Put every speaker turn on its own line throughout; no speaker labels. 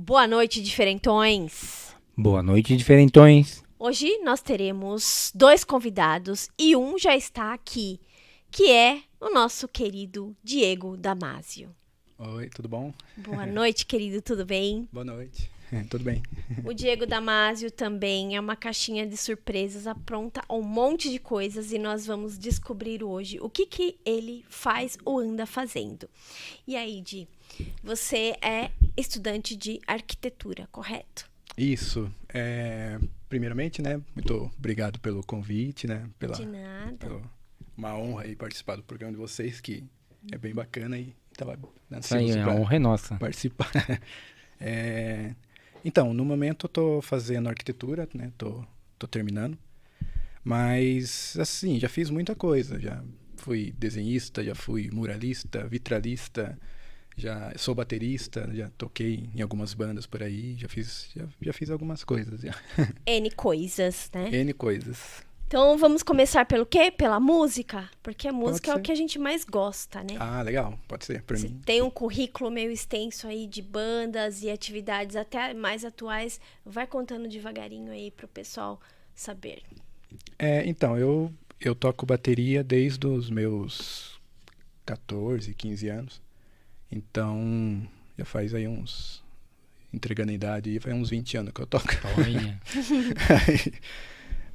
Boa noite, diferentões!
Boa noite, diferentões!
Hoje nós teremos 2 convidados e um já está aqui, que é o nosso querido Diego Damasio.
Oi, tudo bom?
Boa noite, querido, tudo bem?
Boa noite, tudo bem.
O Diego Damasio também é uma caixinha de surpresas, apronta um monte de coisas e nós vamos descobrir hoje o que ele faz ou anda fazendo. E aí, Di, você é estudante de arquitetura, correto?
Isso, primeiramente, né, muito obrigado pelo convite, né,
De nada.
uma honra aí participar do programa de vocês, que é bem bacana e estava
Isso aí, a honra é nossa.
Participar. Então, no momento eu tô fazendo arquitetura, né, tô terminando, mas, assim, já fiz muita coisa, já fui desenhista, já fui muralista, vitralista, já sou baterista, já toquei em algumas bandas por aí, já fiz algumas coisas, já.
N coisas, né?
N coisas.
Então vamos começar pelo quê? Pela música? Porque a música é
ser.
o que a gente mais gosta, né?
Ah, legal, pode ser, pra
Você
mim.
tem um currículo meio extenso aí de bandas e atividades até mais atuais. Vai contando devagarinho aí pro pessoal saber.
Então, eu toco bateria desde os meus 14, 15 anos. Então, já faz aí entregando a idade, faz uns 20 anos que eu toco.
Olha.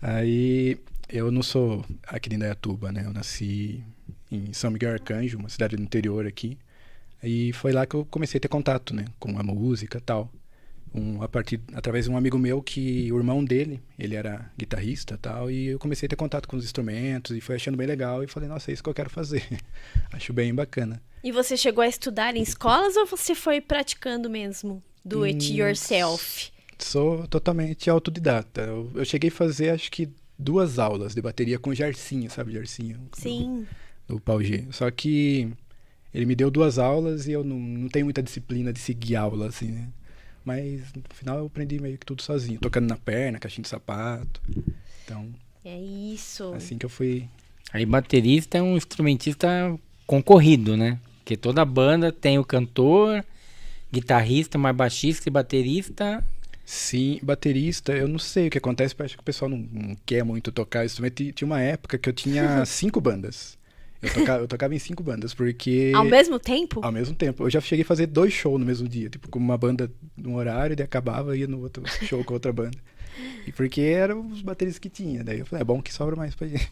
Aí, eu não sou aqui de Indaiatuba, né? Eu nasci em São Miguel Arcanjo, uma cidade do interior aqui. E foi lá que eu comecei a ter contato, né? Com a música e tal. Através de um amigo meu que o irmão dele, ele era guitarrista e tal. E eu comecei a ter contato com os instrumentos e foi achando bem legal. E falei, nossa, é isso que eu quero fazer. Acho bem bacana.
E você chegou a estudar em escolas ou você foi praticando mesmo? Do it yourself?
Sou totalmente autodidata. Eu cheguei a fazer, acho que 2 aulas de bateria com o Jarcinho, sabe, Jarcinho?
Sim.
Do Pau G. Só que ele me deu 2 aulas e eu não tenho muita disciplina de seguir aula, assim, né? Mas no final eu aprendi meio que tudo sozinho, tocando na perna, caixinha de sapato. Então,
É isso.
assim que eu fui.
Aí baterista é um instrumentista concorrido, né? Porque toda banda tem o cantor, guitarrista, mais baixista e baterista.
Sim, baterista, eu não sei o que acontece, acho que o pessoal não quer muito tocar instrumento. Tinha uma época que eu tinha 5 bandas. Eu tocava em 5 bandas, porque...
Ao mesmo tempo?
Ao mesmo tempo. Eu já cheguei a fazer 2 shows no mesmo dia. Tipo, com uma banda num horário, daí acabava e ia no outro show com outra banda. E porque eram os bateristas que tinha. Daí eu falei, é bom que sobra mais pra gente.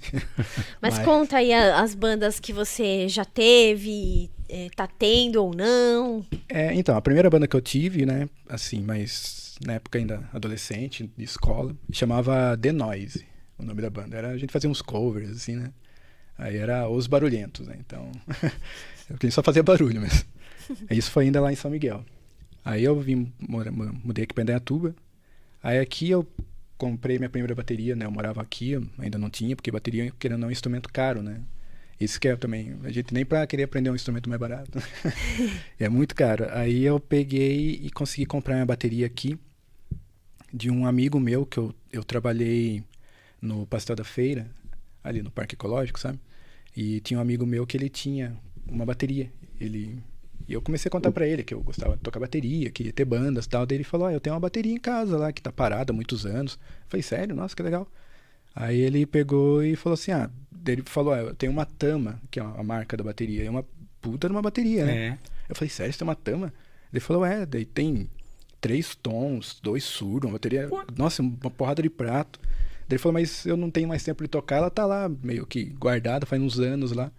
Mas conta aí as bandas que você já teve, tá tendo ou não.
Então, a primeira banda que eu tive, né, assim, mas na época ainda adolescente, de escola, chamava The Noise, o nome da banda. A gente fazia uns covers, assim, né? Aí era Os Barulhentos, né? Então, a gente só fazia barulho mesmo. Isso foi ainda lá em São Miguel. Aí eu mudei aqui pra Indaiatuba. Aí aqui eu comprei minha primeira bateria, né? Eu morava aqui, eu ainda não tinha, porque bateria, querendo ou não, é um instrumento caro, né? Isso que é também, a gente nem pra querer aprender um instrumento mais barato. É muito caro. Aí eu peguei e consegui comprar minha bateria aqui de um amigo meu, que eu trabalhei no Pastel da Feira, ali no Parque Ecológico, sabe? E tinha um amigo meu que ele tinha uma bateria. E eu comecei a contar pra ele que eu gostava de tocar bateria, queria ter bandas e tal. Daí ele falou, eu tenho uma bateria em casa lá, que tá parada há muitos anos. Eu falei, sério? Nossa, que legal. Aí ele pegou e falou assim, ele falou, eu tenho uma Tama, que é a marca da bateria. É uma puta de uma bateria, né? Eu falei, sério, você tem uma Tama? Ele falou, daí tem 3 tons, 2 surdos, uma bateria, nossa, uma porrada de prato. Ele falou, mas eu não tenho mais tempo de tocar, ela tá lá meio que guardada, faz uns anos lá. Eu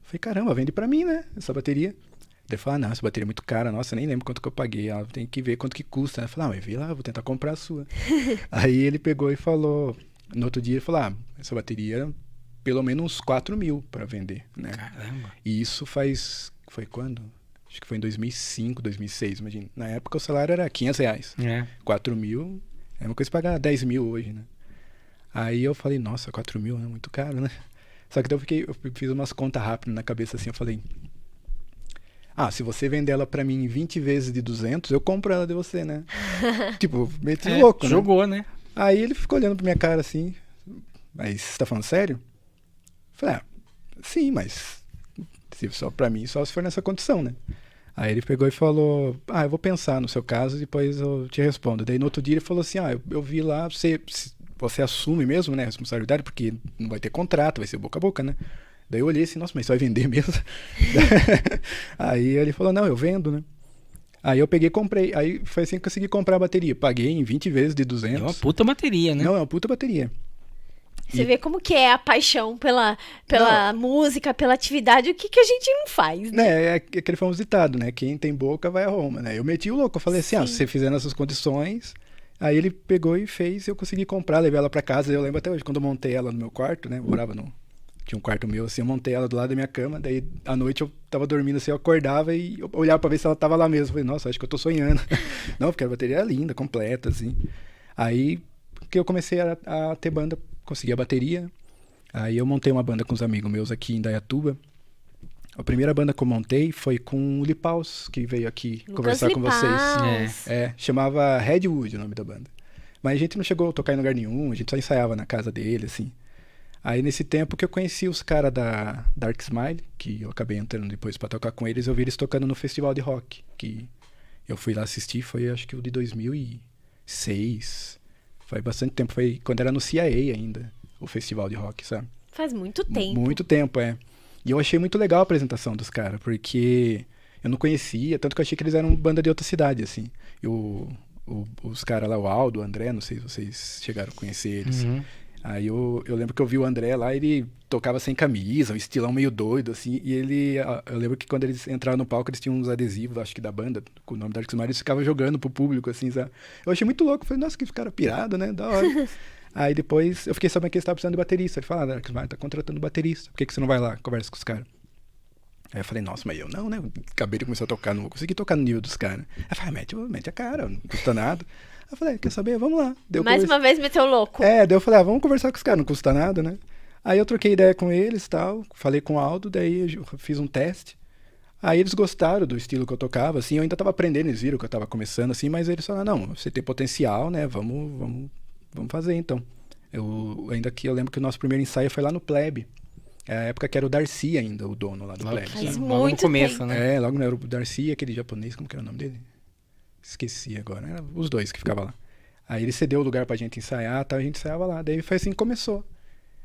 falei, caramba, vende pra mim, né, essa bateria. Ele falou, não, essa bateria é muito cara, nossa, eu nem lembro quanto que eu paguei, ela tem que ver quanto que custa. Eu falei, mas vê lá, vou tentar comprar a sua. Aí ele pegou e falou, no outro dia ele falou, essa bateria, pelo menos uns 4 mil pra vender, né.
Caramba.
E isso foi quando? Acho que foi em 2005, 2006, imagina. Na época o salário era R$500. 4 mil é uma coisa de pagar 10 mil hoje, né. Aí eu falei, nossa, 4 mil é muito caro, né? Só que daí eu fiz umas contas rápidas na cabeça assim, eu falei, se você vender ela pra mim 20 vezes de 200, eu compro ela de você, né? Tipo, meti louco, né?
Jogou, né?
Aí ele ficou olhando pra minha cara assim, mas você tá falando sério? Eu falei, sim, mas só pra mim, só se for nessa condição, né? Aí ele pegou e falou, eu vou pensar no seu caso e depois eu te respondo. Daí no outro dia ele falou assim, eu vi lá, você assume mesmo, né, a responsabilidade, porque não vai ter contrato, vai ser boca a boca, né? Daí eu olhei assim, nossa, mas você vai vender mesmo? Aí ele falou, não, eu vendo, né? Aí eu peguei e comprei. Aí foi assim que eu consegui comprar a bateria. Paguei em 20 vezes de 200.
É uma puta bateria, né?
Não, é uma puta bateria.
Você vê como que é a paixão pela música, pela atividade, o que a gente não faz, né?
Né, é aquele famoso ditado, né? Quem tem boca vai a Roma, né? Eu meti o louco, eu falei assim,
Sim.
se você fizer nessas condições... Aí ele pegou e fez, eu consegui comprar, levei ela pra casa. Eu lembro até hoje, quando eu montei ela no meu quarto, né? Eu morava tinha um quarto meu, assim, eu montei ela do lado da minha cama. Daí, à noite, eu tava dormindo, assim, eu acordava e eu olhava pra ver se ela tava lá mesmo. Eu falei, nossa, acho que eu tô sonhando. Não, porque a bateria era linda, completa, assim. Aí que eu comecei a ter banda, consegui a bateria. Aí eu montei uma banda com os amigos meus aqui em Dayatuba. A primeira banda que eu montei foi com o Lipaus, que veio aqui
Lucas
conversar com vocês.
Lipaus.
Chamava Redwood o nome da banda. Mas a gente não chegou a tocar em lugar nenhum, a gente só ensaiava na casa dele, assim. Aí nesse tempo que eu conheci os caras da Dark Smile, que eu acabei entrando depois pra tocar com eles, eu vi eles tocando no festival de rock, que eu fui lá assistir, foi acho que o de 2006. Foi bastante tempo, foi quando era no CIA ainda, o festival de rock, sabe?
Faz muito tempo.
Muito tempo, é. E eu achei muito legal a apresentação dos caras, porque eu não conhecia, tanto que eu achei que eles eram banda de outra cidade, assim. E os caras lá, o Aldo, o André, não sei se vocês chegaram a conhecer eles.
Uhum.
Aí eu lembro que eu vi o André lá, ele tocava sem camisa, um estilão meio doido, assim, e eu lembro que quando eles entraram no palco, eles tinham uns adesivos, acho que da banda, com o nome da Dark Smile, eles ficavam jogando pro público, assim, sabe? Eu achei muito louco, falei, nossa, que cara pirado, né, da hora. Aí depois eu fiquei sabendo que eles estavam precisando de baterista. Ele falou, Dark Smile tá contratando baterista, por que você não vai lá, conversa com os caras? Aí eu falei, nossa, mas eu não, né, eu acabei de começar a tocar, não vou conseguir tocar no nível dos caras. Aí eu falei, mete a cara, não custa nada. Aí eu falei, quer saber, vamos lá.
Mais uma vez meteu louco.
Daí eu falei, vamos conversar com os caras, não custa nada, né? Aí eu troquei ideia com eles e tal, falei com o Aldo, daí eu fiz um teste. Aí eles gostaram do estilo que eu tocava, assim, eu ainda tava aprendendo, eles viram que eu tava começando, assim, mas eles falaram, não, você tem potencial, né, vamos fazer então. Eu lembro que o nosso primeiro ensaio foi lá no Plebe. É a época que era o Darcy ainda, o dono lá do Plebe.
Faz
Logo no
muito
começo,
tempo.
né?
Logo não era o Darcy, aquele japonês, como que era o nome dele? Esqueci agora, era os dois que ficavam lá. Aí ele cedeu o lugar pra gente ensaiar, tá, a gente ensaiava lá. Daí foi assim que começou.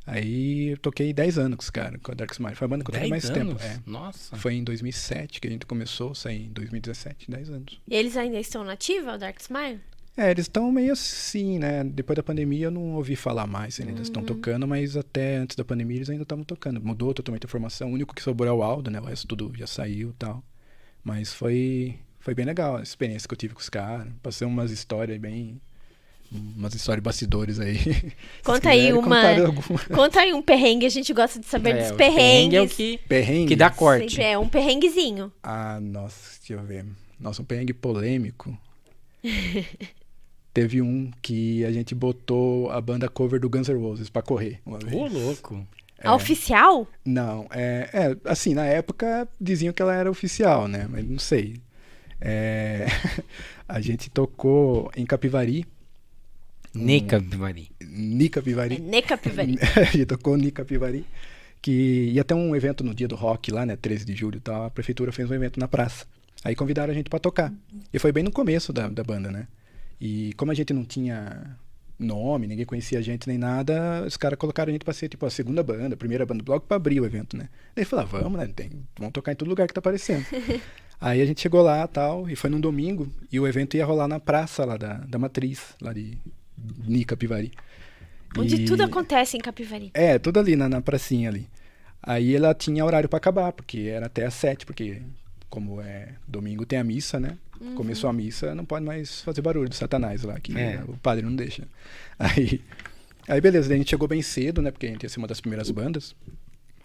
Aí eu toquei 10 anos com os caras, com a Dark Smile. Foi a banda que eu toquei mais
10 anos?
tempo.
Nossa.
Foi em 2007 que a gente começou, saí em 2017, 10 anos.
E eles ainda estão nativos, o Dark Smile?
Eles estão meio assim, né? Depois da pandemia eu não ouvi falar mais, eles ainda estão tocando, mas até antes da pandemia eles ainda estavam tocando. Mudou totalmente a formação, o único que sobrou é o Aldo, né? O resto tudo já saiu e tal. Mas foi bem legal a experiência que eu tive com os caras. Passei umas histórias de bastidores aí.
Conta aí Conta aí um perrengue, a gente gosta de saber dos
o
perrengues.
é o que
Perrengue?
dá corte.
Sempre é um perrenguezinho.
Ah, nossa, deixa eu ver. Nossa, um perrengue polêmico. Teve um que a gente botou a banda cover do Guns N' Roses pra correr uma vez.
Ô, louco.
A oficial?
Não, assim, na época diziam que ela era oficial, né? Mas não sei. A gente tocou em Capivari.
Nica Capivari.
Nicapivari.
Necapivari.
A gente tocou em Capivari. Que ia ter um evento no dia do rock lá, né? 13 de julho e tal. A prefeitura fez um evento na praça. Aí convidaram a gente pra tocar. E foi bem no começo da banda, né? E como a gente não tinha nome, ninguém conhecia a gente nem nada, os caras colocaram a gente pra ser tipo a segunda banda, a primeira banda, logo pra abrir o evento, né? Daí falaram, vamos, né? Vamos tocar em todo lugar que tá aparecendo. Aí a gente chegou lá tal, e foi num domingo, e o evento ia rolar na praça lá da Matriz, lá de Nicapivari.
Onde tudo acontece em Capivari.
Tudo ali na pracinha ali. Aí ela tinha horário pra acabar, porque era até às 7, porque como domingo tem a missa, né? Começou a missa, não pode mais fazer barulho do Satanás lá, que o padre não deixa. Aí beleza, daí a gente chegou bem cedo, né? Porque a gente ia ser uma das primeiras bandas.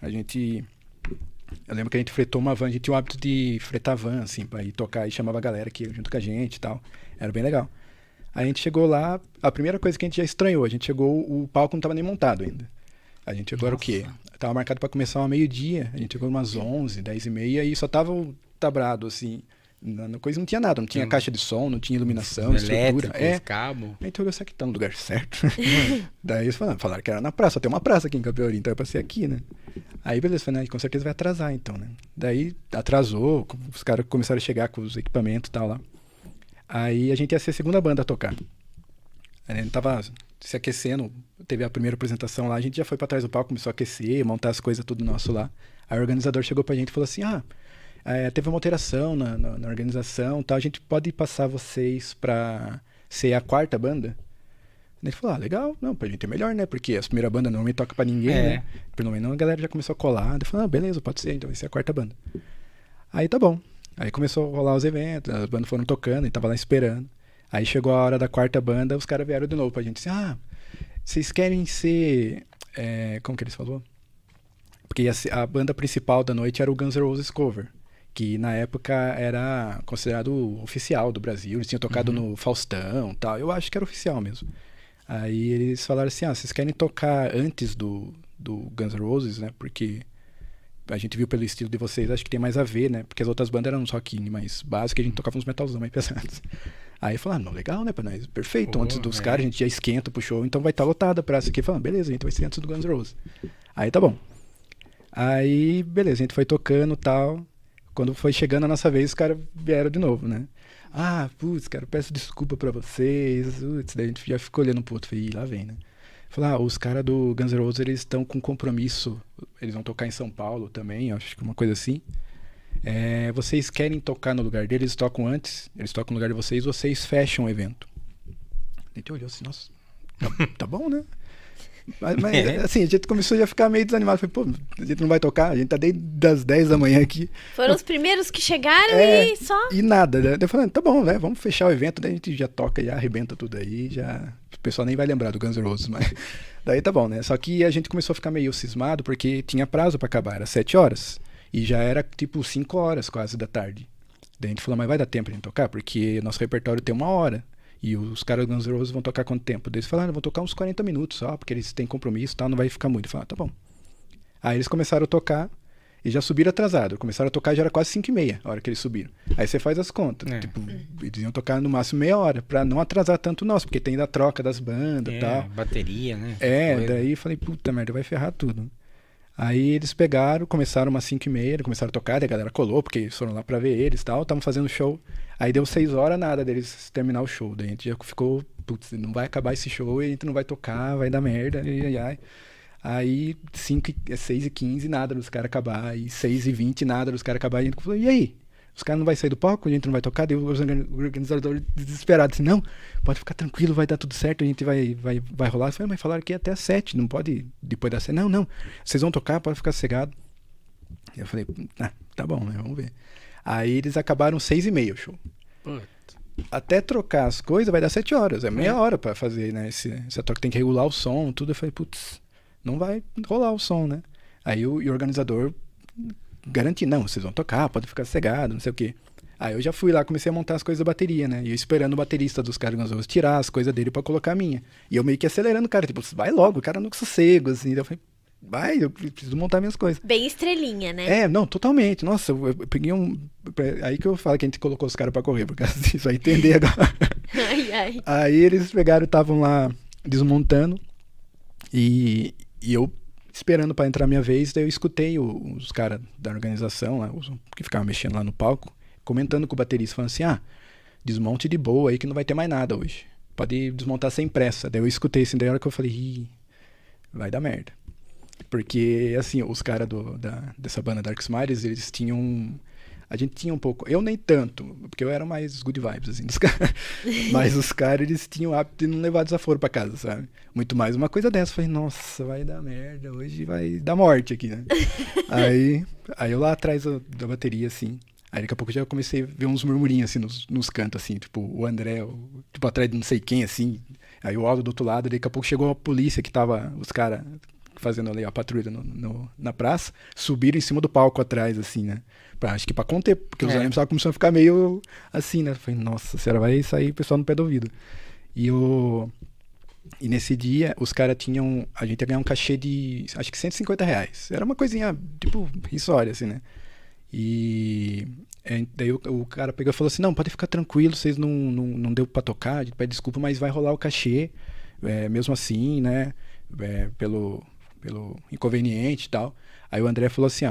Eu lembro que a gente fretou uma van, a gente tinha o hábito de fretar van, assim, pra ir tocar e chamava a galera que ia junto com a gente e tal. Era bem legal. Aí a gente chegou lá, a primeira coisa que a gente já estranhou, a gente chegou, o palco não tava nem montado ainda. A gente chegou, era o quê? Tava marcado pra começar uma meio-dia, a gente chegou umas 11, 10h30 e só tava o tabrado, assim, na coisa não tinha nada, não tinha caixa de som, não tinha iluminação, estrutura.
Cabo.
A gente olhou, será que tá no lugar certo? Daí eles falaram que era na praça, tem uma praça aqui em Capivari, então é pra ser aqui, né? Aí, beleza, falei, né, com certeza vai atrasar, então, né? Daí, atrasou, os caras começaram a chegar com os equipamentos e tal lá. Aí, a gente ia ser a segunda banda a tocar. A gente tava se aquecendo, teve a primeira apresentação lá, a gente já foi pra trás do palco, começou a aquecer, montar as coisas tudo nosso lá. Aí o organizador chegou pra gente e falou assim, teve uma alteração na organização, tá? A gente pode passar vocês pra ser a quarta banda? Ele falou, legal, não, pra gente é melhor, né? Porque a primeira banda normalmente toca pra ninguém, né? Pelo menos a galera já começou a colar. Ele falou, beleza, pode ser, então vai ser a quarta banda. Aí tá bom. Aí começou a rolar os eventos, as bandas foram tocando, a gente tava lá esperando. Aí chegou a hora da quarta banda, os caras vieram de novo pra gente assim, vocês querem ser... como que eles falaram? Porque a banda principal da noite era o Guns N' Roses Cover, que na época era considerado oficial do Brasil, eles tinham tocado no Faustão e tal, eu acho que era oficial mesmo. Aí eles falaram assim, vocês querem tocar antes do Guns N' Roses, né? Porque a gente viu pelo estilo de vocês, acho que tem mais a ver, né? Porque as outras bandas eram uns rockinho mais básicos, a gente tocava uns metalzão mais pesados. Aí falaram, não, legal, né, pra nós? Perfeito, antes dos caras a gente já esquenta pro show, então vai estar lotada a praça aqui. Falando, beleza, então vai ser antes do Guns N' Roses. Aí tá bom. Aí, beleza, a gente foi tocando e tal. Quando foi chegando a nossa vez, os caras vieram de novo, né? Putz, cara, peço desculpa pra vocês. Putz, daí a gente já ficou olhando pro outro, falei, lá vem, né? Falei, os caras do Guns N' Roses, eles estão com compromisso, eles vão tocar em São Paulo também, acho que uma coisa assim. Vocês querem tocar no lugar deles, eles tocam antes, eles tocam no lugar de vocês fecham o evento. A gente olhou assim, nossa, tá bom, né? Mas assim, a gente começou já a ficar meio desanimado. Falei, pô, a gente não vai tocar, a gente tá desde as 10 da manhã aqui.
Foram os primeiros que chegaram e só...
E nada, né? Eu falei, tá bom, né? Vamos fechar o evento, daí a gente já toca, já arrebenta tudo aí, já... O pessoal nem vai lembrar do Guns N' Roses, mas... Daí tá bom, né? Só que a gente começou a ficar meio cismado, porque tinha prazo pra acabar, era 7 horas. E já era, tipo, 5 horas quase da tarde. Daí a gente falou, mas vai dar tempo pra gente tocar? Porque nosso repertório tem 1 hora. E os caras do Guns N' Roses vão tocar quanto tempo? Daí eles falaram, vão tocar uns 40 minutos só, porque eles têm compromisso e tal, não vai ficar muito. Eu falei, tá bom. Aí eles começaram a tocar e já subiram atrasado. Começaram a tocar já era quase 5h30, a hora que eles subiram. Aí você faz as contas. Tipo, eles iam tocar no máximo meia hora, pra não atrasar tanto nós, porque tem da troca das bandas e tal.
Bateria, né?
Daí eu falei, puta merda, vai ferrar tudo. Aí eles pegaram, começaram umas 5h30, começaram a tocar, daí a galera colou, porque eles foram lá pra ver eles e tal, estavam fazendo show. Aí deu 6 horas, nada deles terminar o show. Daí a gente já ficou, putz, não vai acabar esse show e a gente não vai tocar, vai dar merda. Aí 6h15, nada dos caras acabar. E 6h20, nada dos caras acabar. E a gente falou, e aí? Os caras não vão sair do palco, a gente não vai tocar? Daí o organizador desesperado assim, não, pode ficar tranquilo, vai dar tudo certo, a gente vai rolar. Eu falei, mas falaram que ia até às 7, não pode depois das 7. Não, vocês vão tocar, pode ficar sossegado. Eu falei, tá bom, né, vamos ver. Aí eles acabaram 6h30 o show.
Puta.
Até trocar as coisas vai dar 7 horas, é meia hora pra fazer, né, essa troca tem que regular o som, tudo. Eu falei, putz, não vai rolar o som, né. Aí o organizador garantir, não, vocês vão tocar, pode ficar sossegado, não sei o quê. Aí eu já fui lá, comecei a montar as coisas da bateria, né? E eu esperando o baterista dos caras Guns N' Roses tirar as coisas dele pra colocar a minha. E eu meio que acelerando o cara, tipo, vai logo, o cara não sossego, assim. Eu falei, eu preciso montar minhas coisas.
Bem estrelinha, né?
Não, totalmente. Nossa, eu peguei aí que eu falo que a gente colocou os caras pra correr, porque isso vai entender agora.
Ai.
Aí eles pegaram, estavam lá desmontando e eu esperando pra entrar a minha vez, daí eu escutei os caras da organização, lá, que ficavam mexendo lá no palco, comentando com o baterista, falando assim, desmonte de boa aí que não vai ter mais nada hoje. Pode desmontar sem pressa. Daí eu escutei assim, daí a hora que eu falei, vai dar merda. Porque, assim, os caras dessa banda Dark Smiles, eles tinham... A gente tinha um pouco... Eu nem tanto, porque eu era mais good vibes, assim, dos caras. Mas os caras, eles tinham o hábito de não levar desaforo pra casa, sabe? Muito mais uma coisa dessa. Eu falei, nossa, vai dar merda, hoje vai dar morte aqui, né? aí eu lá atrás da bateria, assim... Aí daqui a pouco eu já comecei a ver uns murmurinhos, assim, nos cantos, assim. Tipo, o André, tipo, atrás de não sei quem, assim. Aí o Aldo do outro lado. Daqui a pouco chegou a polícia que tava... Os caras fazendo ali a patrulha na praça. Subiram em cima do palco atrás, assim, né? Acho que pra conter, porque os ânimos estavam começando a ficar meio assim, né? Eu falei, nossa, será vai sair o pessoal no pé do ouvido. E nesse dia, os caras tinham... A gente ia ganhar um cachê de, acho que R$150. Era uma coisinha, tipo, irrisória, assim, né? E daí o cara pegou e falou assim, não, pode ficar tranquilo, vocês não deu pra tocar, a gente pede desculpa, mas vai rolar o cachê, mesmo assim, né? pelo inconveniente e tal. Aí o André falou assim,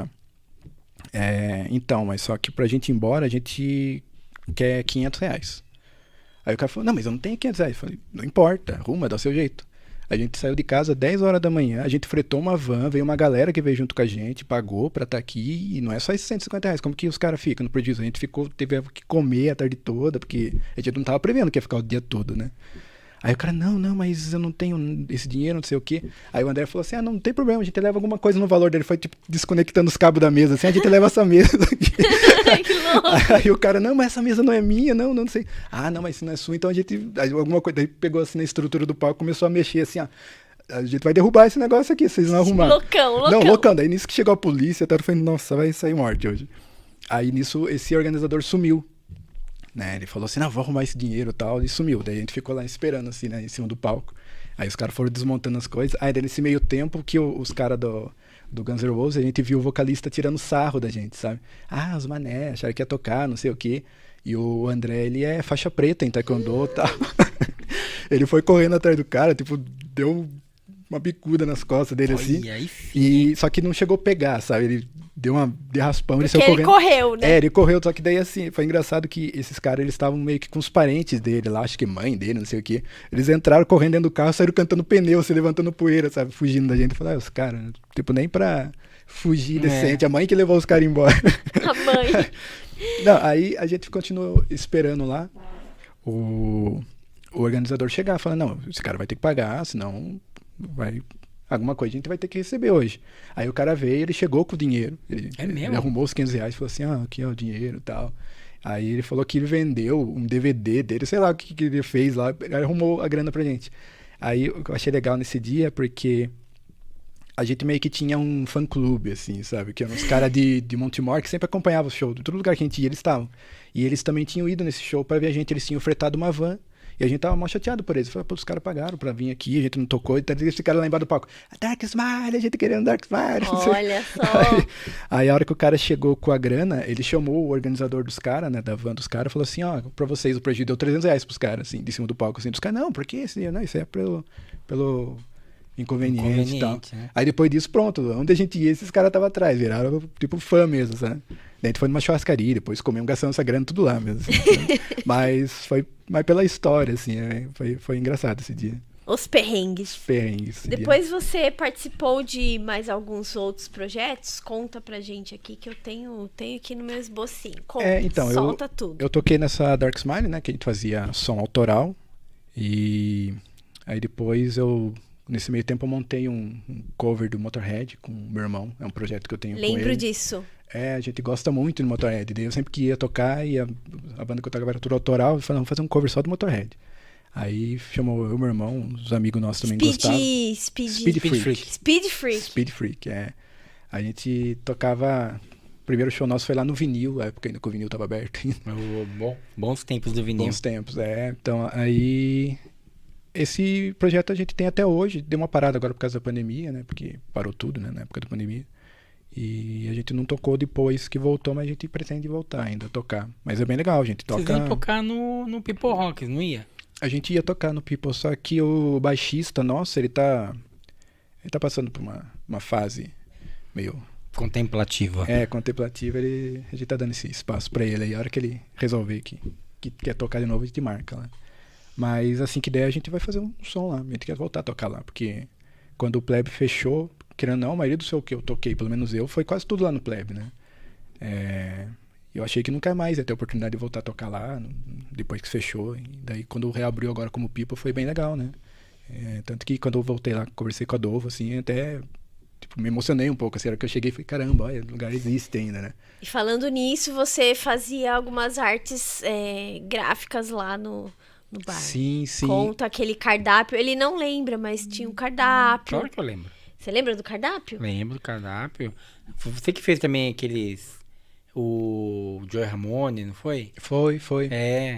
então, mas só que pra gente ir embora, a gente quer R$ 500. Aí o cara falou, não, mas eu não tenho R$ 500. Eu falei, não importa, arruma, dá o seu jeito. A gente saiu de casa 10 horas da manhã, a gente fretou uma van, veio uma galera que veio junto com a gente, pagou pra estar aqui, e não é só esses R$ 150, como que os caras ficam no prejuízo? A gente teve que comer a tarde toda, porque a gente não tava prevendo que ia ficar o dia todo, né? Aí o cara, não, mas eu não tenho esse dinheiro, não sei o quê. Aí o André falou assim, não tem problema, a gente leva alguma coisa no valor dele. Foi tipo desconectando os cabos da mesa, assim, a gente leva essa mesa aqui.
Que louco.
Aí o cara, não, mas essa mesa não é minha, não sei. Não, mas se não é sua, então a gente, alguma coisa, daí pegou assim na estrutura do palco, começou a mexer assim, a gente vai derrubar esse negócio aqui, vocês não arrumaram.
Loucão.
Não, loucão, daí nisso que chegou a polícia, eu falei, nossa, vai sair morte hoje. Aí nisso, esse organizador sumiu. Né, ele falou assim, não, vou arrumar esse dinheiro e tal, e sumiu. Daí a gente ficou lá esperando, assim, né, em cima do palco. Aí os caras foram desmontando as coisas. Aí daí nesse meio tempo que os caras do Guns N' Roses, a gente viu o vocalista tirando sarro da gente, sabe? Os mané, acharam que ia tocar, não sei o quê. E o André, ele é faixa preta em taekwondo e tal. Ele foi correndo atrás do cara, tipo, deu uma bicuda nas costas dele, assim. E só que não chegou a pegar, sabe? Ele deu uma de raspão, ele saiu correndo.
Porque ele correu, né?
Ele correu, só que daí assim, foi engraçado que esses caras, eles estavam meio que com os parentes dele lá, acho que mãe dele, não sei o quê. Eles entraram correndo dentro do carro, saíram cantando pneu, se levantando poeira, sabe? Fugindo da gente. Eu falei, os caras, tipo, nem pra fugir decente. A mãe que levou os caras embora.
A mãe.
Não, aí a gente continuou esperando lá o organizador chegar, falando, não, esse cara vai ter que pagar, senão vai... Alguma coisa a gente vai ter que receber hoje. Aí o cara veio, ele chegou com o dinheiro. Ele arrumou os R$ 500, falou assim, aqui é o dinheiro e tal. Aí ele falou que ele vendeu um DVD dele, sei lá o que ele fez lá, ele arrumou a grana pra gente. Aí o que eu achei legal nesse dia, porque a gente meio que tinha um fã-clube, assim, sabe? Que eram uns caras de Montemor que sempre acompanhavam o show. De todo lugar que a gente ia, eles estavam. E eles também tinham ido nesse show pra ver a gente, eles tinham fretado uma van. E a gente tava mal chateado por eles. Falei, os caras pagaram pra vir aqui, a gente não tocou. Então eles ficaram lá embaixo do palco. Dark Smile, a gente querendo Dark Smile.
Olha só.
Aí a hora que o cara chegou com a grana, ele chamou o organizador dos caras, né, da van dos caras, falou assim, pra vocês o prejuízo deu R$ 300 pros caras, assim, de cima do palco, assim, dos caras, não, por que isso? Não, isso é pelo inconveniente e tal. Né? Aí depois disso, pronto, onde a gente ia, esses caras estavam atrás, viraram tipo fã mesmo, sabe? Daí a gente foi numa churrascaria, depois comemos, gastando essa grana tudo lá mesmo. Assim, mas foi mais pela história, assim, foi engraçado esse dia.
Os perrengues. Depois
dia.
Você participou de mais alguns outros projetos? Conta pra gente aqui, que eu tenho aqui no meu esbocinho. Conta,
então,
solta tudo.
Eu toquei nessa Dark Smile, né, que a gente fazia som autoral, e aí depois nesse meio tempo eu montei um cover do Motorhead com o meu irmão, é um projeto que eu tenho com ele.
Lembro disso.
A gente gosta muito do Motorhead, daí eu sempre que ia tocar, e a banda que eu tocava era tudo autoral, eu falei, vamos fazer um cover só do Motorhead. Aí chamou eu e meu irmão, os amigos nossos também gostavam. Speed Freak, A gente tocava... O primeiro show nosso foi lá no Vinil, a época ainda que o Vinil tava aberto.
Bons tempos do Vinil.
Bons tempos, Então, aí... Esse projeto a gente tem até hoje, deu uma parada agora por causa da pandemia, né? Porque parou tudo, né? Na época da pandemia. E a gente não tocou depois que voltou, mas a gente pretende voltar ainda a tocar. Mas é bem legal, a gente toca...
Vocês iam tocar no People Rocks, não ia?
A gente ia tocar no People, só que o baixista nosso, ele tá passando por uma fase meio...
Contemplativa.
Contemplativa, a gente tá dando esse espaço pra ele aí. A hora que ele resolver que quer tocar de novo, a gente marca lá. Mas assim que der, a gente vai fazer um som lá. A gente quer voltar a tocar lá, porque quando o Plebe fechou, querendo ou não, a maioria do show que eu toquei, pelo menos eu, foi quase tudo lá no Plebe, né? Eu achei que nunca mais ia ter oportunidade de voltar a tocar lá, depois que fechou. E daí, quando reabriu agora como People, foi bem legal, né? Tanto que quando eu voltei lá, conversei com a Adolfo, assim, até me emocionei um pouco. Assim, a hora que eu cheguei, falei, caramba, olha, o lugar existe ainda, né?
E falando nisso, você fazia algumas artes gráficas lá no bar.
Sim.
Conta aquele cardápio. Ele não lembra, mas tinha um cardápio.
Claro que eu lembro.
Você lembra do cardápio?
Lembro do cardápio. Foi você que fez também aqueles... O Joey Ramone, não foi?
Foi.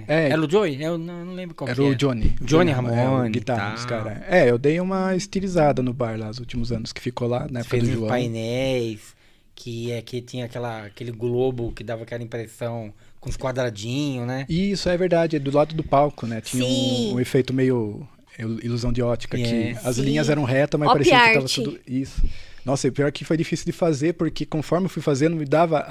Era o Joey? Eu não lembro qual
era. Era o Johnny.
Johnny Ramone.
Guitarra dos caras. Eu dei uma estilizada no bar lá nos últimos anos que ficou lá, na época do João.
Painéis, que tinha aquele globo que dava aquela impressão com os quadradinhos, né?
Isso, é verdade. É do lado do palco, né? Tinha um efeito meio ilusão de ótica,
É.
que as
Sim.
linhas eram retas, mas
Op
parecia que tava
art.
tudo... Isso. Nossa, e pior que foi difícil de fazer, porque conforme eu fui fazendo, me dava...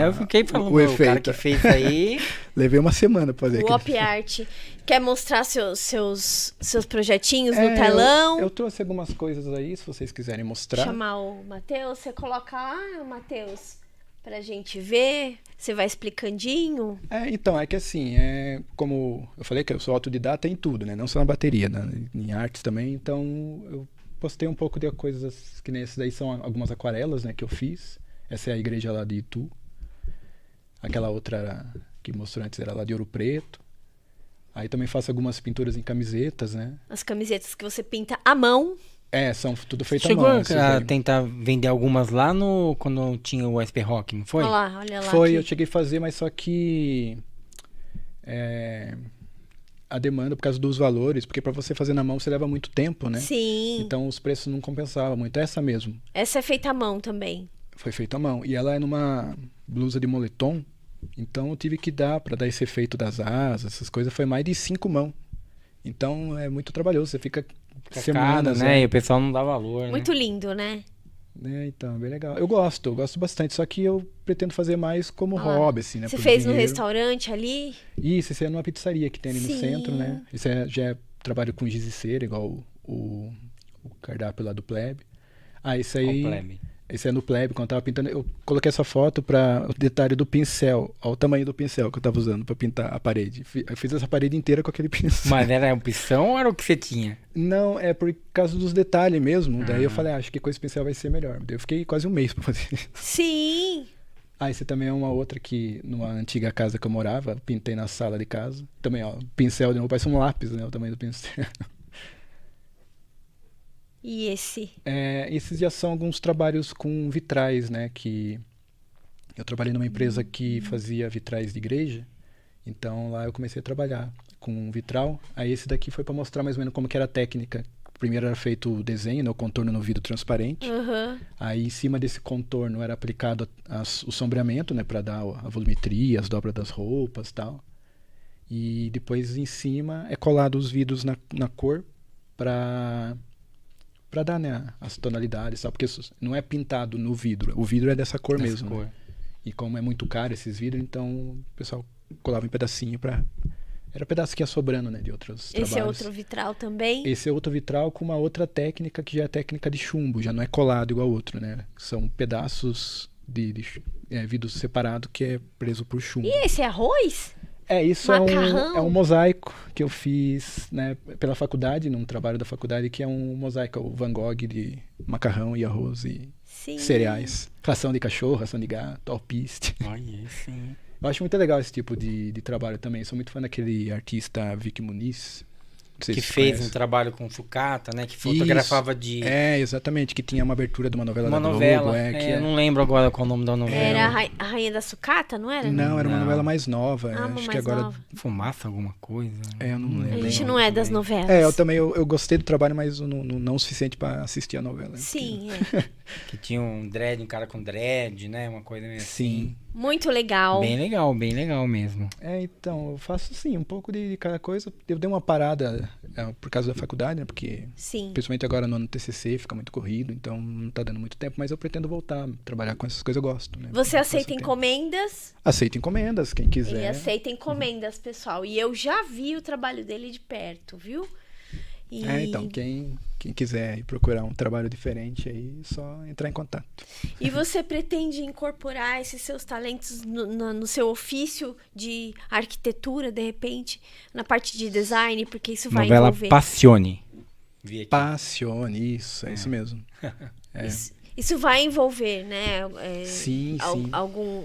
Eu fiquei falando,
o
"Pô, o cara
efeito."
que fez isso aí.
Levei uma semana pra fazer
O
aquele...
Op Art. Quer mostrar seus projetinhos
É,
no telão?
Eu trouxe algumas coisas aí, se vocês quiserem mostrar.
Chamar o Matheus, você coloca lá, Matheus, pra gente ver. Você vai explicandinho.
Então, é que assim, como eu falei que eu sou autodidata em tudo, né? Não só na bateria, né? Em artes também. Então, eu postei um pouco de coisas que nem essas daí são algumas aquarelas, né? Que eu fiz. Essa é a igreja lá de Itu. Aquela outra que mostrou antes era lá de Ouro Preto. Aí também faço algumas pinturas em camisetas, né?
As camisetas que você pinta à mão.
São tudo feito
Chegou
à mão. esses
a
daí.
tentar vender algumas lá no quando tinha o SP Rock, não foi?
Olha lá.
Foi,
aqui.
eu cheguei a fazer, mas só que a demanda, por causa dos valores, porque para você fazer na mão você leva muito tempo, né?
Sim.
Então os preços não compensavam muito. Essa mesmo
Essa é feita à mão também.
foi feita à mão. E ela é numa blusa de moletom, então eu tive que dar, para dar esse efeito das asas, essas coisas, foi mais de 5 mãos. Então é muito trabalhoso, você fica semanas,
né? E o pessoal não dá valor,
Muito lindo, né?
Então, é bem legal. Eu gosto bastante, só que eu pretendo fazer mais como
Ah lá.
hobby, assim, né?
Você
por
fez no
dinheiro.
restaurante ali?
Isso é numa pizzaria que tem ali no
Sim.
centro, né? Isso já é trabalho com giz e cera, igual o cardápio lá do Plebe. Esse
Qual
aí...
plebe?
Esse é no Plebe, quando eu tava pintando. Eu coloquei essa foto para o detalhe do pincel. Olha o tamanho do pincel que eu tava usando para pintar a parede. Eu fiz essa parede inteira com aquele pincel.
Mas era opção ou era o que você tinha?
Não, é por causa dos detalhes mesmo. Daí eu
Ah.
falei, acho que com esse pincel vai ser melhor. Daí eu fiquei quase um mês para fazer isso.
Sim.
Esse também é uma outra que, numa antiga casa que eu morava, pintei na sala de casa. Também, ó, pincel de novo, parece um lápis, né? O tamanho do pincel.
E esse?
Esses já são alguns trabalhos com vitrais, né? Que eu trabalhei numa empresa que fazia vitrais de igreja. Então lá eu comecei a trabalhar com vitral. Aí esse daqui foi para mostrar mais ou menos como que era a técnica. Primeiro era feito o desenho, né, o contorno no vidro transparente.
Aham.
Aí em cima desse contorno era aplicado o sombreamento, né, para dar a volumetria, as dobras das roupas, tal. E depois em cima é colado os vidros na cor para dar, né, as tonalidades, tal, porque não é pintado no vidro. O vidro é dessa cor
Dessa
mesmo.
cor.
Né? E como é muito caro esses vidros, então o pessoal colava em pedacinho para... Era pedaço que ia sobrando, né, de outros
Esse é
trabalhos.
outro vitral também?
Esse é outro vitral com uma outra técnica que já é técnica de chumbo, já não é colado igual ao outro, né? São pedaços de vidro separado que é preso por chumbo.
E esse é arroz?
Isso
Macarrão?
é um mosaico que eu fiz, né, pela faculdade, num trabalho da faculdade, que é um mosaico, o Van Gogh de macarrão e arroz e
Sim.
cereais. Ração de cachorro, ração de gato, alpiste.
Olha, sim.
Eu acho muito legal esse tipo de trabalho também. Sou muito fã daquele artista Vic Muniz. Não sei
Que
se você
fez
conhece.
um trabalho com sucata, né? Que fotografava de
Exatamente, que tinha uma abertura de uma novela
uma
da Globo.
novela.
Que
Eu não lembro agora qual é o nome da novela.
Era a Rainha da Sucata, não era?
Não, era uma
Não.
novela mais nova.
Ah, uma
acho que
mais
agora.
nova.
Fumaça, alguma coisa.
Eu não lembro.
A gente
bem.
não é das novelas.
Eu também eu gostei do trabalho, mas não o suficiente pra assistir a novela.
Sim,
Que tinha um cara com dread, né? Uma coisa meio
Sim.
Muito legal.
Bem legal mesmo.
Então, eu faço sim, um pouco de cada coisa. Eu dei uma parada por causa da faculdade, né? Porque,
Sim.
principalmente agora no ano TCC, fica muito corrido, então não tá dando muito tempo, mas eu pretendo voltar a trabalhar com essas coisas, eu gosto, né?
Você
Passo
aceita
tempo.
encomendas?
Aceito encomendas, quem
Ele
quiser.
aceita encomendas, pessoal. E eu já vi o trabalho dele de perto, viu? E...
Então, quem quiser ir procurar um trabalho diferente aí, é só entrar em contato.
E você pretende incorporar esses seus talentos no seu ofício de arquitetura, de repente, na parte de design, porque isso vai
Novela
envolver.
Passione. Vi aqui.
Passione, isso, é isso mesmo.
Isso vai envolver, né?
Sim.